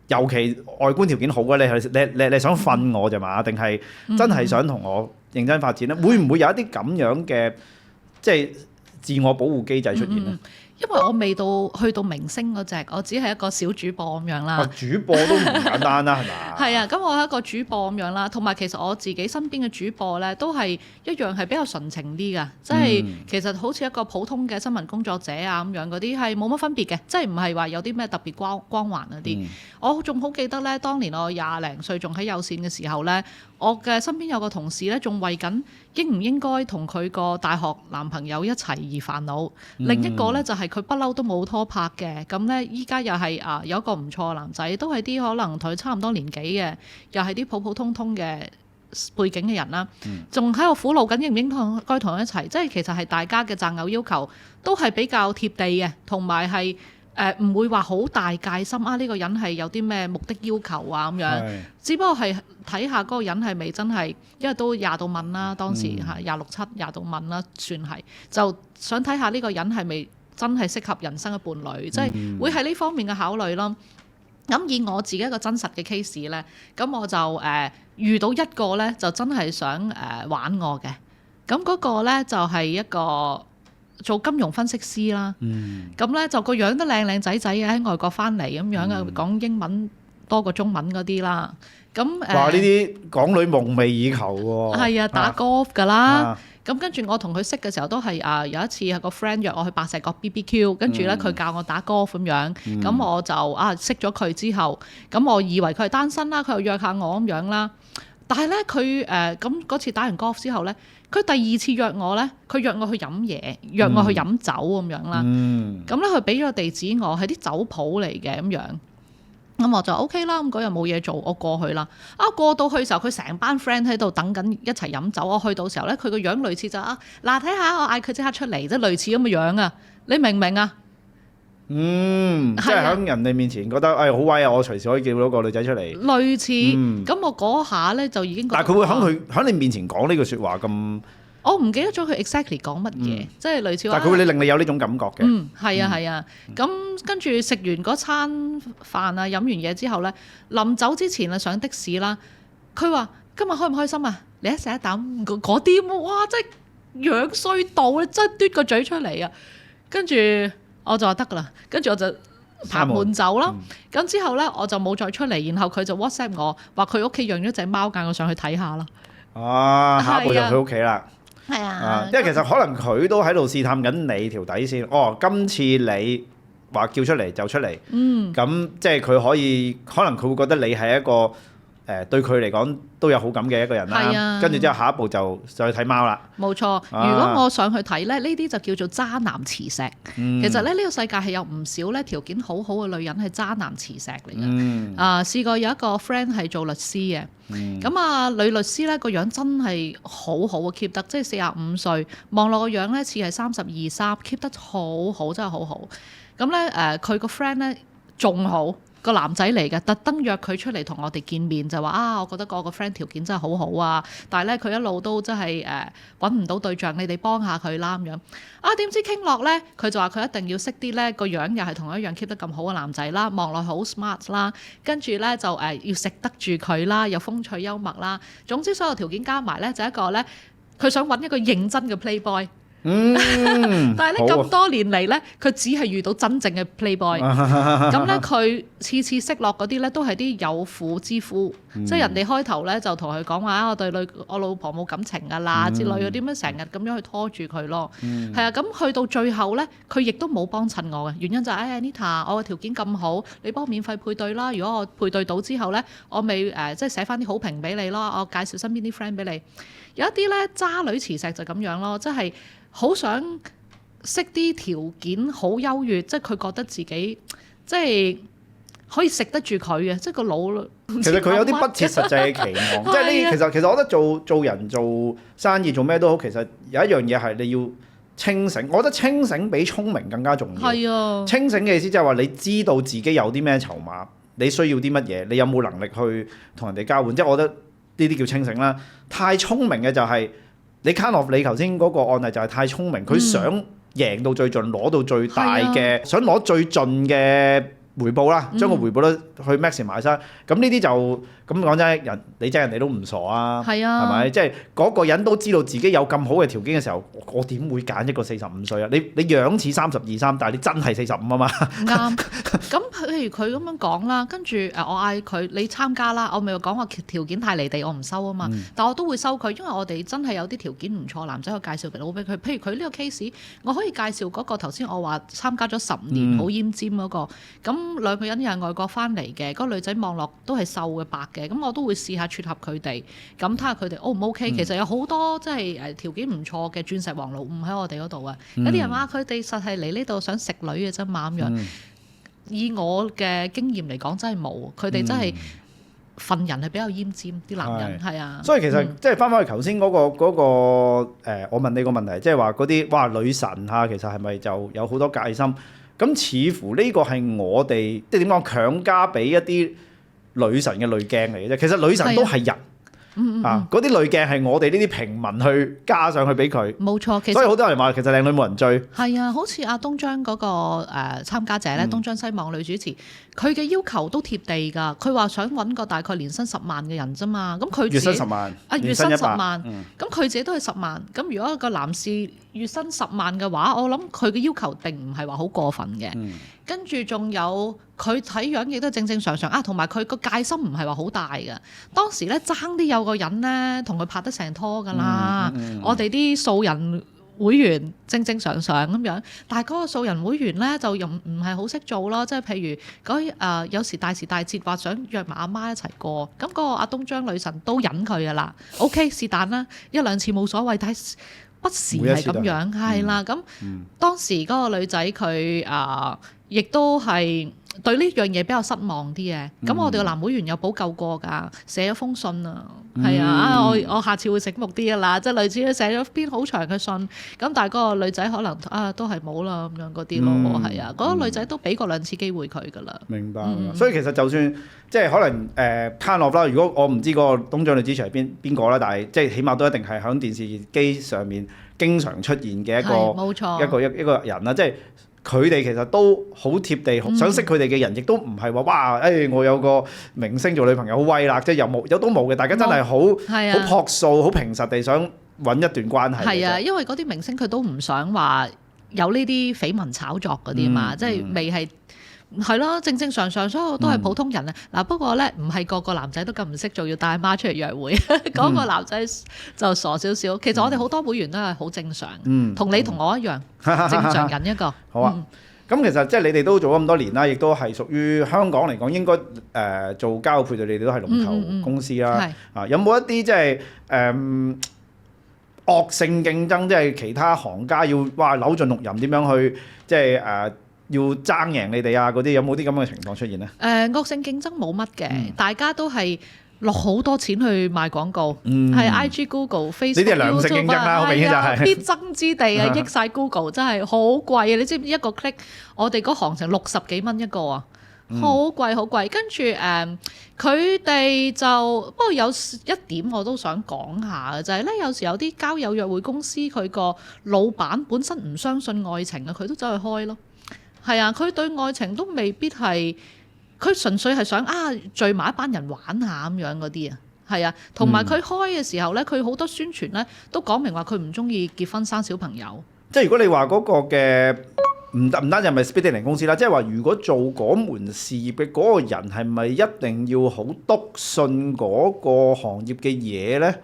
尤其外觀條件好嘅？你想瞓我咋嘛？定係真係想同我認真發展咧？會唔會有一啲咁樣嘅即係自我保護機制出現咧？因為我未去到明星嗰隻，我只係一個小主播咁樣啦。主播都唔簡單啦，係嘛？係啊，咁我係一個主播咁樣啦，同埋其實我自己身邊嘅主播咧，都係一樣係比較純情啲㗎，即係其實好似一個普通嘅新聞工作者啊咁樣嗰啲係冇乜分別嘅，即係唔係話有啲咩特別光環嗰啲。我仲好記得咧，當年我20零歲仲喺有線嘅時候咧，我嘅身邊有個同事咧，仲為緊應唔應該同佢個大學男朋友一齊而煩惱。另一個咧就係佢不嬲都冇拖拍嘅，咁咧依家又係有一個唔錯嘅男仔，都係啲可能同佢差唔多年紀嘅，又係啲普普通通嘅背景嘅人啦，仲喺度苦惱緊應唔應該同佢一齊。即係其實係大家嘅擇偶要求都係比較貼地嘅，同埋係唔會話好大戒心呢個人係有啲咩目的要求啊咁樣。只不過係睇下嗰個人係咪真係，因為都20度問啦，當時係26、7、20度問啦，算係就想睇下呢個人係咪真係適合人生嘅伴侶，即係會係呢方面嘅考慮咯。咁以我自己一個真實嘅 case 咧，咁我就遇到一個咧就真係想玩我嘅，咁嗰個咧就係一個做金融分析師啦。咁咧就個樣都靚靚仔仔嘅，喺外國翻嚟咁樣嘅，講英文多過中文嗰啲啦。咁哇！呢啲港女夢寐以求喎。係啊，打 golf 㗎啦。咁跟住我同佢識嘅時候都係有一次係個 friend 約我去白石角 BBQ，跟住咧佢教我打 golf 咁樣，咁我就識咗佢之後，咁我以為佢係單身啦，佢又約下我咁樣啦。但係咧佢咁嗰次打完 golf 之後咧，佢第二次約我咧，佢約我去飲嘢，約我去飲酒咁樣啦。咁咧佢俾咗個地址我，係啲酒鋪嚟嘅咁樣。咁我就 OK 啦，咁嗰日冇嘢做，我過去啦。過到去嘅時候，佢成班 friend 喺度等緊一齊飲酒。我去到時候咧，佢個樣類似就嗱睇下，我嗌佢即刻出嚟，即係類似咁嘅樣啊！你明唔明啊？即係喺人哋面前覺得好威啊！我隨時可以叫到個女仔出嚟。類似咁，我嗰下咧就已經。但係佢會喺你面前講呢句説話咁。我唔記得咗佢 exactly 講乜嘢，即係類似話。但係佢會令你有呢種感覺嘅。係啊。咁跟住食完嗰餐飯啊，飲完嘢之後咧，臨走之前啊上的士啦，佢話今日開唔開心啊？你一食一啖嗰啲，哇！真係樣衰到咧，真係嘟個嘴出嚟啊！跟住我就話得㗎啦，跟住我就拍門走啦。咁之後咧我就冇再出嚟，然後佢就 WhatsApp 我話佢屋企養咗隻貓，嗌我上去睇下啦。下一步就佢屋企啦。係啊，因為其實可能佢都喺度試探緊你條底線。今次你話叫出嚟就出嚟，咁即係佢可能佢會覺得你係一個對佢嚟講都有好感嘅一個人啦。跟住之後下一步就上去睇貓啦。冇錯，如果我上去睇咧，呢啲就叫做渣男磁石。其實咧呢個世界係有唔少咧條件好好嘅女人係渣男磁石嚟嘅。試過有一個 friend 係做律師嘅。咁女律師咧個樣真係好好啊 keep 得，即係45歲，望落個樣咧似係32、3，keep 得好好，真係好好。咁咧佢個 friend 咧仲好。個男仔嚟嘅，特登約佢出嚟同我哋見面，就話啊，我覺得我個 friend 條件真係好好啊，但係咧佢一路都真係揾唔到對象，你哋幫下佢啦咁樣。啊點知傾落咧，佢就話佢一定要識啲咧個樣又係同一樣 keep 得咁好嘅男仔啦，望落去好 smart 啦，跟住咧就要食得住佢啦，又風趣幽默啦，總之所有條件加埋咧就一個咧，佢想揾一個認真嘅 playboy。但係咧咁多年嚟咧，佢只係遇到真正嘅 playboy。咁咧佢次次識落嗰啲咧都係啲有婦之夫，即係人哋開頭咧就同佢講話我對我老婆冇感情㗎啦之類嗰啲，咁成日咁樣去拖住佢咯。係啊，咁去到最後咧，佢亦都冇幫襯我嘅原因就係Anita，我嘅條件咁好，你幫我免費配對啦。如果我配對到之後咧，我咪即係寫翻啲好評俾你咯，我介紹身邊啲 friend 俾你。有一啲咧渣女磁石就咁樣咯，即係。好想識啲條件好優越，即係佢覺得自己即係可以食得住佢嘅，即係個腦。其實佢有啲不切實際嘅期望，即係呢其實我覺得做人做生意做咩都好，其實有一樣嘢係你要清醒。我覺得清醒比聰明更加重要。係啊，清醒嘅意思即係話你知道自己有啲咩籌碼，你需要啲乜嘢，你有冇能力去同人哋交換。即係我覺得呢啲叫清醒啦。太聰明嘅就係。你卡洛你頭先嗰個案例就係太聰明，佢想贏到最盡，攞到最大嘅，想攞最盡嘅回報啦，將個回報率去 max 埋晒。咁呢啲就咁講真，你真係人哋都唔傻啊，係咪？即係嗰個人都知道自己有咁好嘅條件嘅時候，我點會揀一個45歲啊？你樣似32、3，但係你真係45啊嘛。啱。咁譬如佢咁樣講啦，跟住我嗌佢你參加啦，我咪講話條件太離地，我唔收啊嘛。但我都會收佢，因為我哋真係有啲條件唔錯，男仔我介紹俾佢。譬如佢呢個 case，我可以介紹嗰個頭先我話參加咗10年好奄尖嗰個，咁兩個人又係外國翻嚟嘅，嗰個女仔望落都係瘦嘅白嘅，咁我都會試下撮合佢哋，咁睇下佢哋 O 唔 OK。其實有好多即係條件唔錯嘅鑽石王老五喺我哋嗰度啊。有啲人話佢哋實係嚟呢度想食女嘅啫嘛咁樣。以我嘅經驗嚟講，真係冇，佢哋真係份人係比較奄尖啲男人，係啊。所以其實即係翻返去頭先嗰個我問你個問題，即係話嗰啲哇女神嚇，其實係咪就有好多戒心？咁似乎呢個係我哋即係點講強加俾一啲女神嘅濾鏡嚟嘅啫。其實女神都係人。嗰啲濾鏡係我哋呢啲平民去加上去俾佢，冇錯。所以好多人話其實靚女冇人追。係啊，好似阿東張嗰個參加者咧，東張西望女主持，佢嘅要求都貼地㗎。佢話想揾個大概年薪10萬嘅人啫嘛。咁佢月薪10萬，月薪10萬。咁佢自己都係10萬。咁如果個男士月薪10萬嘅話，我諗佢嘅要求並唔係話好過分嘅。跟住仲有佢睇樣亦都正正常常啊，同埋佢個戒心唔係話好大嘅。當時咧爭啲有個人咧同佢拍得成拖㗎啦。我哋啲素人會員正正常常咁樣，但係嗰個素人會員咧就又唔係好識做咯。即係譬如嗰有時大時大節話想約埋阿媽一齊過，咁嗰個阿東張女神都忍佢㗎啦。OK 是但啦，1、2次冇所謂，但係不時係咁樣係啦。咁當時嗰個女仔佢亦都係對呢樣嘢比較失望啲嘅。咁我哋個男會員有補救過㗎，寫咗封信啊，係啊，我下次會醒目啲㗎啦，即係類似寫咗篇好長嘅信。咁但係嗰個女仔可能都係冇啦咁樣嗰啲咯，係啊，嗰個女仔都俾過2次機會佢㗎啦。明白。所以其實就算即係可能攤落啦，如果我唔知嗰個東張女主持係邊個啦，但係即係起碼都一定係喺電視機上面經常出現嘅一個人啦，即係。佢哋其實都好貼地，想識佢哋嘅人亦都唔係話哇，我有個明星做女朋友好威啦，即係有都冇嘅，大家真係好樸素、好平實地想揾一段關係。係啊，因為嗰啲明星佢都唔想話有呢啲緋聞炒作嗰啲嘛，即係未係。係咯，正正常常，所有都係普通人啊！嗱，不過咧，唔係個個男仔都咁唔識做，要帶阿媽出嚟約會。嗰個男仔就傻少少。其實我哋好多會員都係好正常，同你同我一樣，正常人一個。好啊，咁其實即係你哋都做咗咁多年啦，亦都係屬於香港嚟講應該做交友配對，你哋都係龍頭公司啦。有冇一啲即係惡性競爭，即係其他行家要哇扭盡六壬點樣去即係要爭贏你哋啊嗰啲，有冇啲咁嘅情況出現呢？惡性競爭冇乜嘅，大家都係落好多錢去賣廣告，係 IG、Google、Facebook、呢啲係良性競爭啦，好明顯就係必爭之地啊！益晒 Google 真係好貴啊！你知唔知一個 click 我哋嗰行成60幾蚊一個啊？好貴好貴，跟住佢哋就不過有一點我都想講下嘅就係咧，有時有啲交友約會公司佢個老闆本身唔相信愛情啊，佢都走去開咯。係啊，佢對愛情都未必係，佢純粹係想聚埋一班人玩下咁樣嗰啲啊。係啊，同埋佢開嘅時候咧，佢好多宣傳咧都講明話佢唔中意結婚生小朋友。即係如果你話嗰個嘅。唔單止係咪 speed dating 公司啦，即係話如果做嗰門事業嘅嗰個人係咪一定要好篤信嗰個行業嘅嘢咧？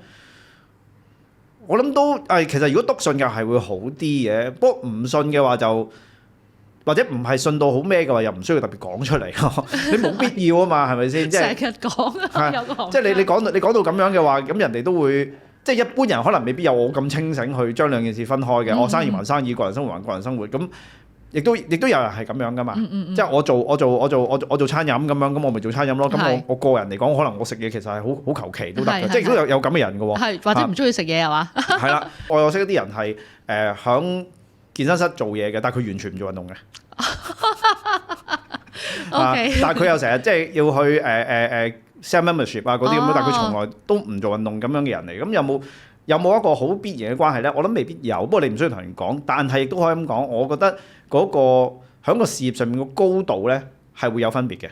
我諗都其實如果篤信嘅係會好啲嘅，不過唔信嘅話就或者唔係信到好咩嘅話，又唔需要特別講出嚟咯。你冇必要啊嘛，係咪先？即係成日講有個行，即係你講到咁樣嘅話，咁人哋都會。即係一般人可能未必有我咁清醒去將兩件事分開嘅。我生意還生意，個人生活還個人生活。咁亦都有人係咁樣噶嘛。即係我做餐飲咁樣，咁我咪做餐飲咯。咁我個人嚟講，可能我食嘢其實係好求其都得嘅。即係都有咁嘅人嘅喎。係或者唔中意食嘢係嘛？係啦，我有識一啲人係響健身室做嘢嘅，但係佢完全唔做運動嘅。但係佢又成日即係要去sell membership 啊嗰啲咁，但係佢從來都唔做運動咁樣嘅人嚟。咁有冇一個好必然嘅關係咧？我諗未必有，不過你唔需要同人講。但係亦都可以咁講，我覺得嗰個喺個事業上面個高度咧係會有分別嘅。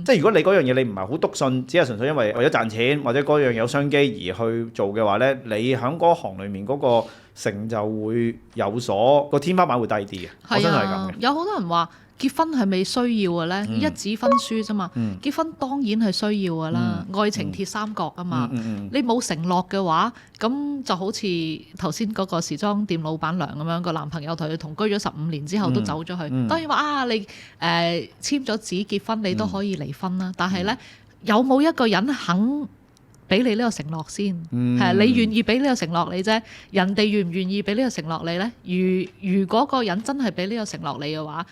即係如果你嗰樣嘢你唔係好篤信，只係純粹因為咗賺錢或者嗰樣有商機而去做嘅話咧，你喺嗰行裡面嗰個成就會有所個天花板會低啲嘅。我真係咁嘅。有好多人話。結婚係咪需要嘅咧？一紙婚書啫嘛。結婚當然係需要嘅啦。愛情鐵三角啊嘛。你冇承諾嘅話，咁就好似頭先嗰個時裝店老闆娘咁樣，個男朋友同佢同居咗15年之後都走咗去。當然話你簽咗紙結婚，你都可以離婚啦。但係咧，有冇一個人肯俾你呢個承諾先？係你願意俾呢個承諾你啫。人哋願唔願意俾呢個承諾你咧？如果個人真係俾呢個承諾你嘅話，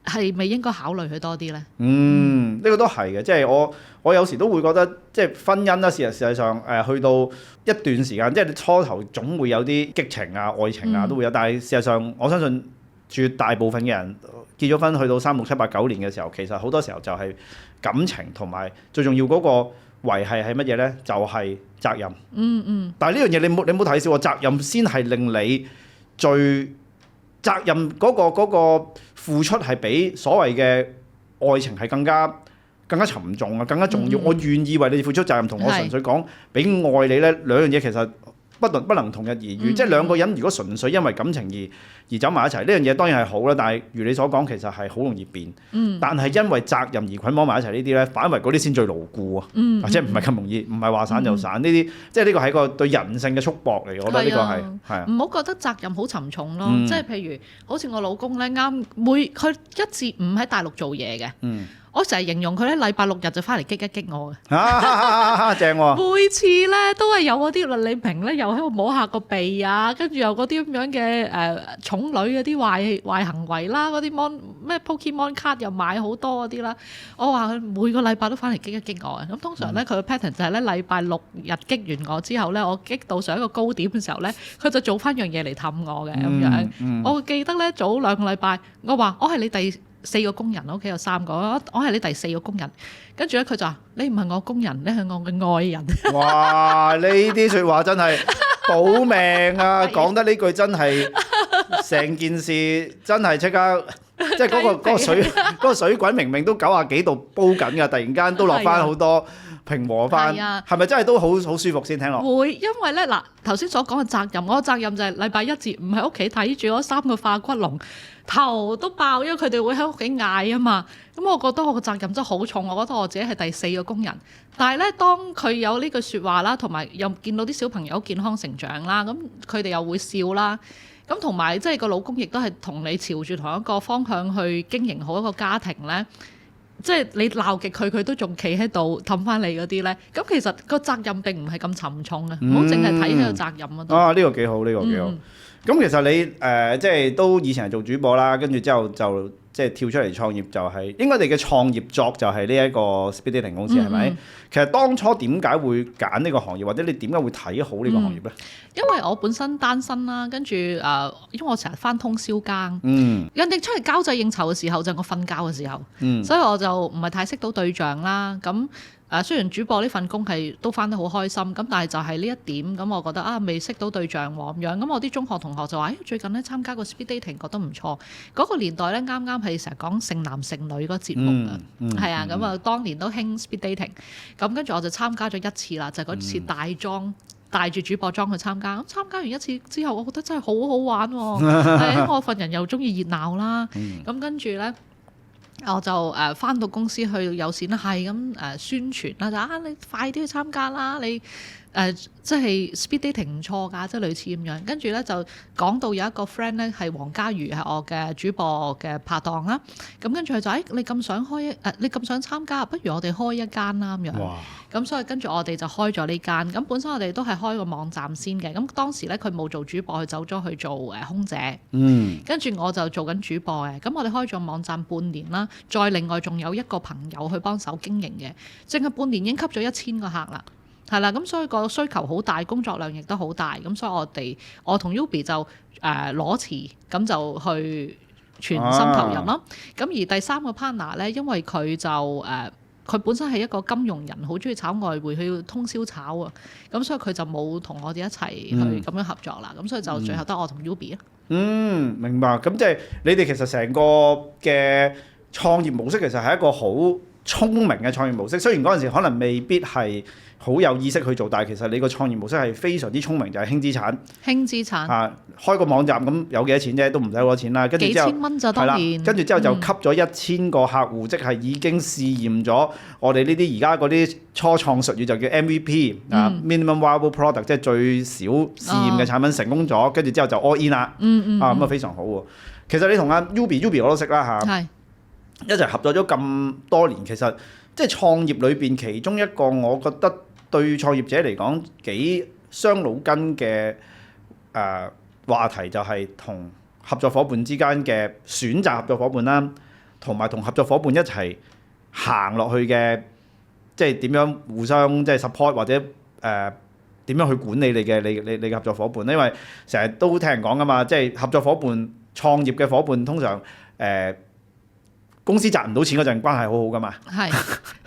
係咪應該考慮佢多啲咧？呢個都係嘅，即係我有時都會覺得，即係婚姻啦，事實上去到一段時間，即係你初頭總會有啲激情啊、愛情啊都會有，但係事實上我相信絕大部分嘅人結咗婚去到3、6、7、8、9年嘅時候，其實好多時候就係感情同埋最重要嗰個維繫係乜嘢咧？就係責任。但係呢樣嘢你冇睇少喎，責任先係令你最責任嗰個付出係比所謂嘅愛情係更加沉重啊，更加重要。我願意為你付出責任，同我純粹講俾愛你咧，兩樣嘢其實不能同日而語。即係兩個人如果純粹因為感情而走埋一齊，呢樣嘢當然係好啦。但係如你所講，其實係好容易變。但係因為責任而捆綁埋一齊呢啲咧，反為嗰啲先最牢固啊。或者唔係咁容易，唔係話散就散呢啲。即係呢個係個對人性嘅束縛嚟，我覺得呢個係唔好覺得責任好沉重咯。即係譬如好似我老公咧，佢1至5喺大陸做嘢嘅。我成日形容佢咧，禮拜6日就翻嚟激一激我嘅，正喎！每次咧都係有嗰啲律理平咧，又喺度摸下個鼻啊，跟住又嗰啲咁樣嘅寵女嗰啲壞行為啦，嗰啲咩 Pokemon 卡又買好多嗰啲啦。我話佢每個禮拜都翻嚟激一激我嘅。咁通常咧佢嘅 pattern 就係咧，禮拜6日激完我之後咧，我激到上一個高點嘅時候咧，佢就做翻樣嘢嚟氹我嘅咁樣。我記得咧早2個禮拜，我話我係你第4個工人，屋企有3個，我係你第4個工人。跟住咧，佢就話：你唔係我工人，你係我嘅愛人。哇！呢啲説話真係保命啊！講得呢句真係成件事真係即刻，即係嗰個水滾明明都90幾度煲緊㗎，突然間都落翻好多。平和翻，係咪真係都好舒服先聽落？會，因為咧嗱，頭先所講嘅責任，我嘅責任就係禮拜1至5喺屋企睇住嗰3個化骨龍，頭都爆，因為佢哋會喺屋企嗌啊嘛。咁我覺得我嘅責任真係好重，我覺得我自己係第4個工人。但係咧，當佢有呢句説話啦，同埋又見到啲小朋友健康成長啦，咁佢哋又會笑啦。咁同埋即係個老公亦都係同你朝住同一個方向去經營好一個家庭咧。即係你鬧極佢都仲企喺度氹翻你嗰啲咧，咁其實個責任並唔係咁沉重嘅，唔好淨係睇佢個責任啊。啊，呢個幾好，呢個幾好。咁其實你即係都以前係做主播啦，跟住之後就即係跳出嚟創業就係、應該你嘅創業作就係呢一個 speed dating 公司係咪？其實當初點解會揀呢個行業，或者你點解會睇好呢個行業咧？因為我本身單身啦，跟住因為我成日返通宵更，人哋出嚟交際應酬嘅時候就係我瞓覺嘅時候，所以我就唔係太識到對象啦。咁雖然主播呢份工係都返得好開心，咁但係就係呢一點咁，我覺得未識到對象喎咁樣。咁我啲中學同學就話：最近咧參加個 speed dating 覺得唔錯。嗰個年代咧啱啱係成日講剩男剩女嗰個節目啊，係啊，咁當年都興 speed dating。咁跟住我就參加咗一次啦，就嗰次大裝。帶住主播裝去參加，咁參加完一次之後，我覺得真係好好玩喎！因為我份人又中意熱鬧啦，咁跟住咧，我就返到公司去有線係咁宣傳啦，就你快啲去參加啦，你即係 speed dating 唔錯㗎，即係類似咁樣。跟住咧就講到有一個 friend 咧係黃嘉瑜係我嘅主播嘅拍檔啦，咁跟住佢就你咁想你咁想參加，不如我哋開一間啦咁樣。咁所以跟住我哋就開咗呢間。咁本身我哋都係開個網站先嘅。咁當時咧佢冇做主播，佢走咗去做空姐。跟住我就做緊主播嘅。咁我哋開咗網站半年啦，再另外仲有一個朋友去幫手經營嘅，淨係半年已經吸咗1000個客啦。係啦，咁所以個需求好大，工作量亦都好大。咁所以我同 Yubi 就攞辭，咁就去全心投入啦。咁而第三個 partner 咧，因為佢就佢本身係一個金融人，好中意炒外匯，佢要通宵炒啊。咁所以佢就冇同我哋一齊去咁樣合作啦。咁所以就最後得我同 Yubi 啊。明白。咁即係你哋其實成個嘅創業模式其實係一個好聰明嘅創業模式。雖然嗰陣時可能未必係好有意識去做，但係其實你個創業模式係非常之聰明，就係輕資產。輕資產開個網站咁有幾多錢啫？都唔使好多錢啦。跟住之後幾千蚊就當年。跟住之後就吸咗1000個客戶，即係已經試驗咗我哋呢啲而家嗰啲初創術語就叫 MVP，minimum viable product， 即係最少試驗嘅產品成功咗，跟住之後就 all in 啦。咁啊非常好喎。其實你同阿 Yubi 我都識啦嚇，一齊合作咗咁多年，其實即係創業裏邊其中一個我覺得對創業者嚟講幾傷腦筋嘅話題，就係同合作伙伴之間嘅選擇合作伙伴啦，同埋同合作伙伴一齊行落去嘅，即係點樣互相即係 support 或者點樣去管理你嘅合作伙伴咧？因為成日都聽人講噶嘛，即係合作伙伴創業嘅伙伴通常公司賺唔到錢嗰陣關係好好噶嘛，係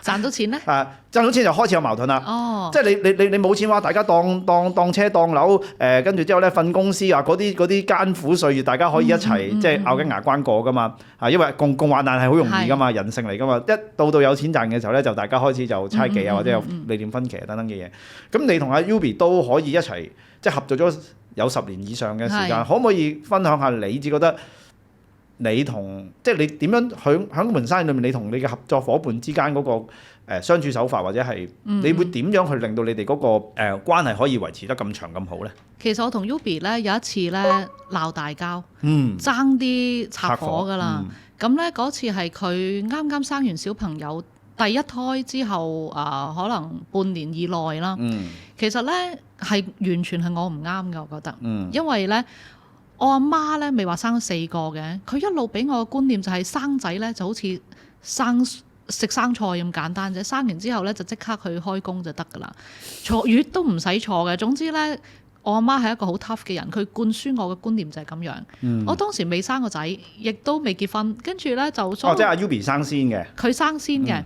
賺到錢咧？賺到錢就開始有矛盾啦。即係你冇錢話，大家當車當樓跟住之後咧瞓公司啊，嗰啲艱苦歲月，大家可以一齊即係咬緊牙關過噶嘛。因為共患難係好容易噶嘛，人性嚟噶嘛。一到有錢賺嘅時候咧，就大家開始就猜忌啊，或者有理念分歧等等嘅嘢。咁你同阿 Yubi 都可以一齊即係合作咗有10年以上嘅時間，可唔可以分享下你自覺得？你同即係你點樣喺門生意裏面，你同你嘅合作伙伴之間嗰個相處手法，或者係你會點樣去令到你哋嗰個關係可以維持得咁長咁好咧？其實我同 Yubi 咧有一次咧鬧大交，爭啲拆火㗎啦。咁咧嗰次係佢啱啱生完小朋友第一胎之後可能半年以內啦。其實咧係完全係我唔啱嘅，我覺得，因為咧。我阿媽咧未話生咗4個嘅，佢一路俾我嘅觀念就係生仔咧就好似食生菜咁簡單啫，生完之後咧就即刻去開工就得㗎啦，坐月都唔使坐嘅。總之咧，我阿媽係一個好 tough 嘅人，佢灌輸我嘅觀念就係咁樣。我當時未生個仔，亦都未結婚，跟住咧就即係阿 Yubi 生先嘅，佢生先嘅。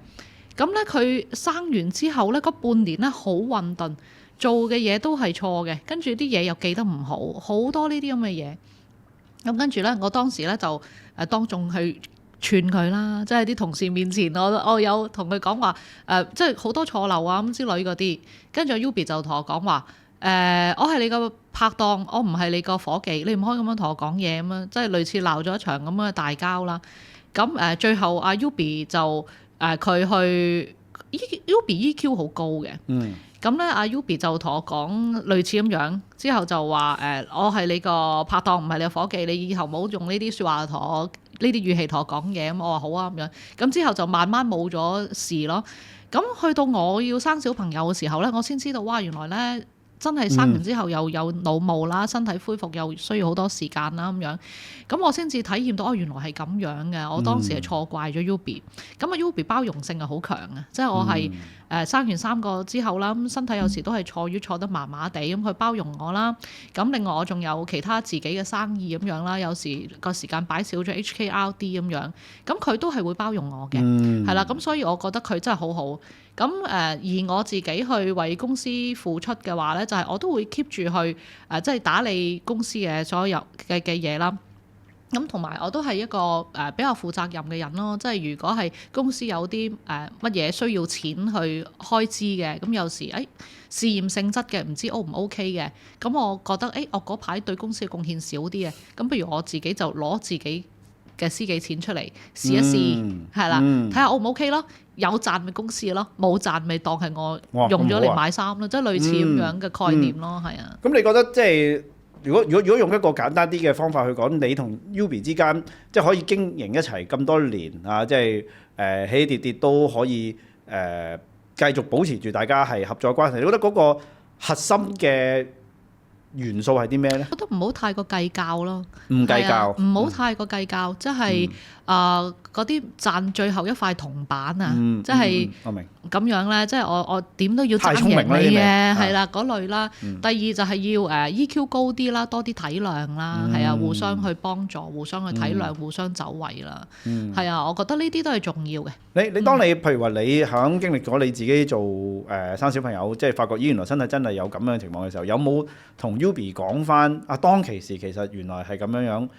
咁咧佢生完之後咧嗰半年咧好混沌。做嘅嘢都係錯嘅，跟住啲嘢又記得唔好，好多呢啲咁嘅嘢。咁跟住咧，我當時咧就當眾去串佢啦，即係啲同事面前，我有同佢講話即係好多錯漏啊咁之類嗰啲。跟住 Yubi 就同我講話我係你個拍檔，我唔係你個伙計，你唔可以咁樣同我講嘢咁樣，即係類似鬧咗一場咁樣嘅大交啦。咁最後阿 Yubi 就佢去 Yubi EQ 好高嘅。咁咧，阿 Yubi 就同我講類似咁樣，之後就話我係你個拍檔，唔係你個伙計，你以後唔好用呢啲説話同我呢啲語氣同我講嘢。咁我話好啊咁樣。咁之後就慢慢冇咗事咯。咁去到我要生小朋友嘅時候咧，我先知道哇，原來咧真係生完之後又有腦霧啦，身體恢復又需要好多時間啦咁樣。咁我先至體驗到原來係咁樣嘅。我當時係錯怪咗 Yubi。咁啊 Yubi 包容性係好強嘅，即係我係生完3個之後啦，咁身體有時都係坐月坐得麻麻地，咁佢包容我啦。咁另外我仲有其他自己嘅生意咁樣啦，有時個時間擺少咗 HKRD 咁樣，咁佢都係會包容我嘅，係啦。咁所以我覺得佢真係好好。咁而我自己去為公司付出嘅話咧，就係我都會 keep 住去即係打理公司嘅所有嘅嘢啦。咁同埋我都係一個比較負責任嘅人咯，即係如果係公司有啲乜嘢需要錢去開支嘅，咁有時試驗性質嘅，唔知 O 唔 OK 嘅，咁我覺得我嗰排對公司嘅貢獻少啲嘅，咁不如我自己就攞自己嘅私己錢出嚟試一試，係啦，睇下 O 唔 OK 咯，有賺咪公司咯，冇賺咪當係我用咗嚟買衫咯，即係類似咁樣嘅概念咯，係啊。咁你覺得即係？如果用一個簡單啲嘅方法去講，你同 Yubi 之間即係可以經營一齊咁多年啊，即係起起跌跌都可以繼續保持住大家係合作關係。你覺得嗰個核心嘅元素係啲咩咧？我覺得唔好太過計較咯，唔計較，唔好太過計較，即係嗰啲賺最後一塊銅板啊，即係我明咁樣咧，即係我點都要爭贏你嘅，係啦嗰類啦。第二就係要EQ 高啲啦，多啲體諒啦，係啊，互相去幫助，互相去體諒，互相走位啦，係啊，我覺得呢啲都係重要嘅。你當你譬如話你響經歷咗你自己做生小朋友，即係發覺原來身體真係有咁樣嘅情況嘅時候，有冇同 Yubi 講翻當其時其實原來係咁樣樣？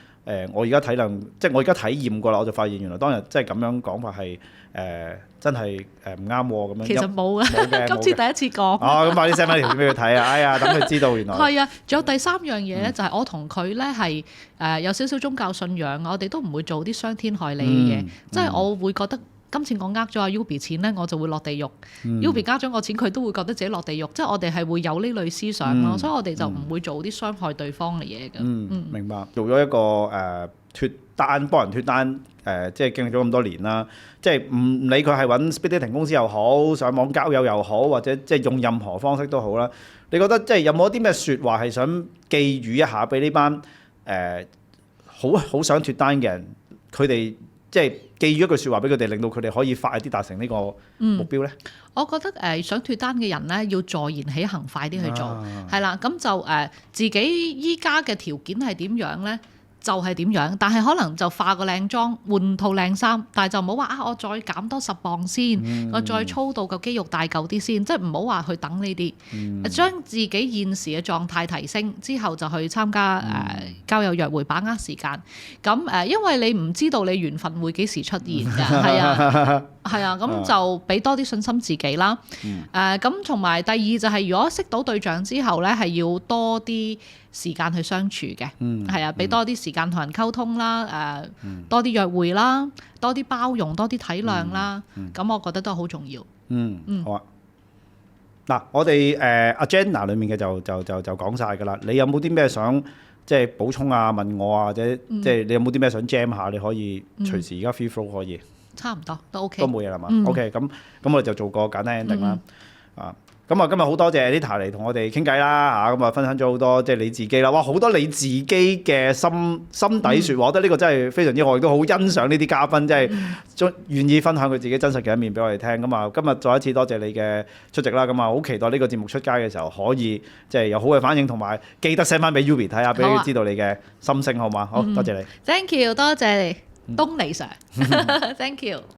我而家體諒，即係我而家體驗過啦，我就發現原來當日即係咁樣講法係真係唔啱喎咁樣。其實冇嘅，今次第一次講。咁快啲 send 翻條片俾佢睇啊！哎呀，等佢知道原來。係啊，仲有第3樣嘢咧，就係我同佢咧係有少少宗教信仰，我哋都唔會做啲傷天害理嘅嘢，即係我會覺得。今次我呃咗阿 Yubi 錢咧，我就會落地獄。Yubi 呃咗我錢，佢都會覺得自己落地獄。即係我哋係會有呢類思想咯，所以我哋就唔會做啲傷害對方嘅嘢嘅。明白。做咗一個脱單，幫人脱單，即係經歷咗咁多年啦。即係唔理佢係揾 speed dating 公司又好，上網交友又好，或者即係用任何方式都好啦。你覺得即係有冇啲咩説話係想寄語一下俾呢班好想脱單嘅人，佢哋？即係寄予一句説話俾佢哋，令到佢哋可以快啲達成呢個目標咧。我覺得想脱單嘅人咧，要坐言起行，快啲去做，係啦。咁就自己依家嘅條件係點樣咧？就係點樣，但係可能就化個靚妝，換套靚衫，但係就唔好話我再減多10磅先，我再操到個肌肉大嚿啲先，即係唔好話去等呢啲，將自己現時嘅狀態提升之後，就去參加交友約會，把握時間。咁因為你唔知道你緣分會幾時出現㗎，係啊，係啊，咁就俾多啲信心自己啦。咁同埋第二就係，如果識到對象之後咧，係要多啲時間去相處嘅，係啊，俾多啲時間同人溝通啦，多啲約會啦，多啲包容，多啲體諒啦，咁我覺得都係好重要。好啊。嗱，我哋agenda 裡面嘅就講晒㗎啦。你有冇啲咩想即係補充啊、問我啊，或者即係你有冇啲咩想 jam 下？你可以隨時而家 free flow 可以。差唔多都 OK。都冇嘢啦嘛。OK，咁我哋就做個簡單 ending 啦。咁啊，今日好多謝 Anita 嚟同我哋傾偈啦嚇，咁啊分享咗好多即係你自己啦，哇好多你自己嘅心底説話，我覺得呢個真係非常之好，亦都好欣賞呢啲嘉賓，即係願意分享佢自己真實嘅一面俾我哋聽。咁啊，今日再一次多謝你嘅出席啦，咁啊好期待呢個節目出街嘅時候可以即係有好嘅反應，同埋記得 send 翻俾 Yubi 睇下，俾佢知道你嘅心聲好嘛？好多謝你。Thank you，多謝你，東尼 Sir，Thank you。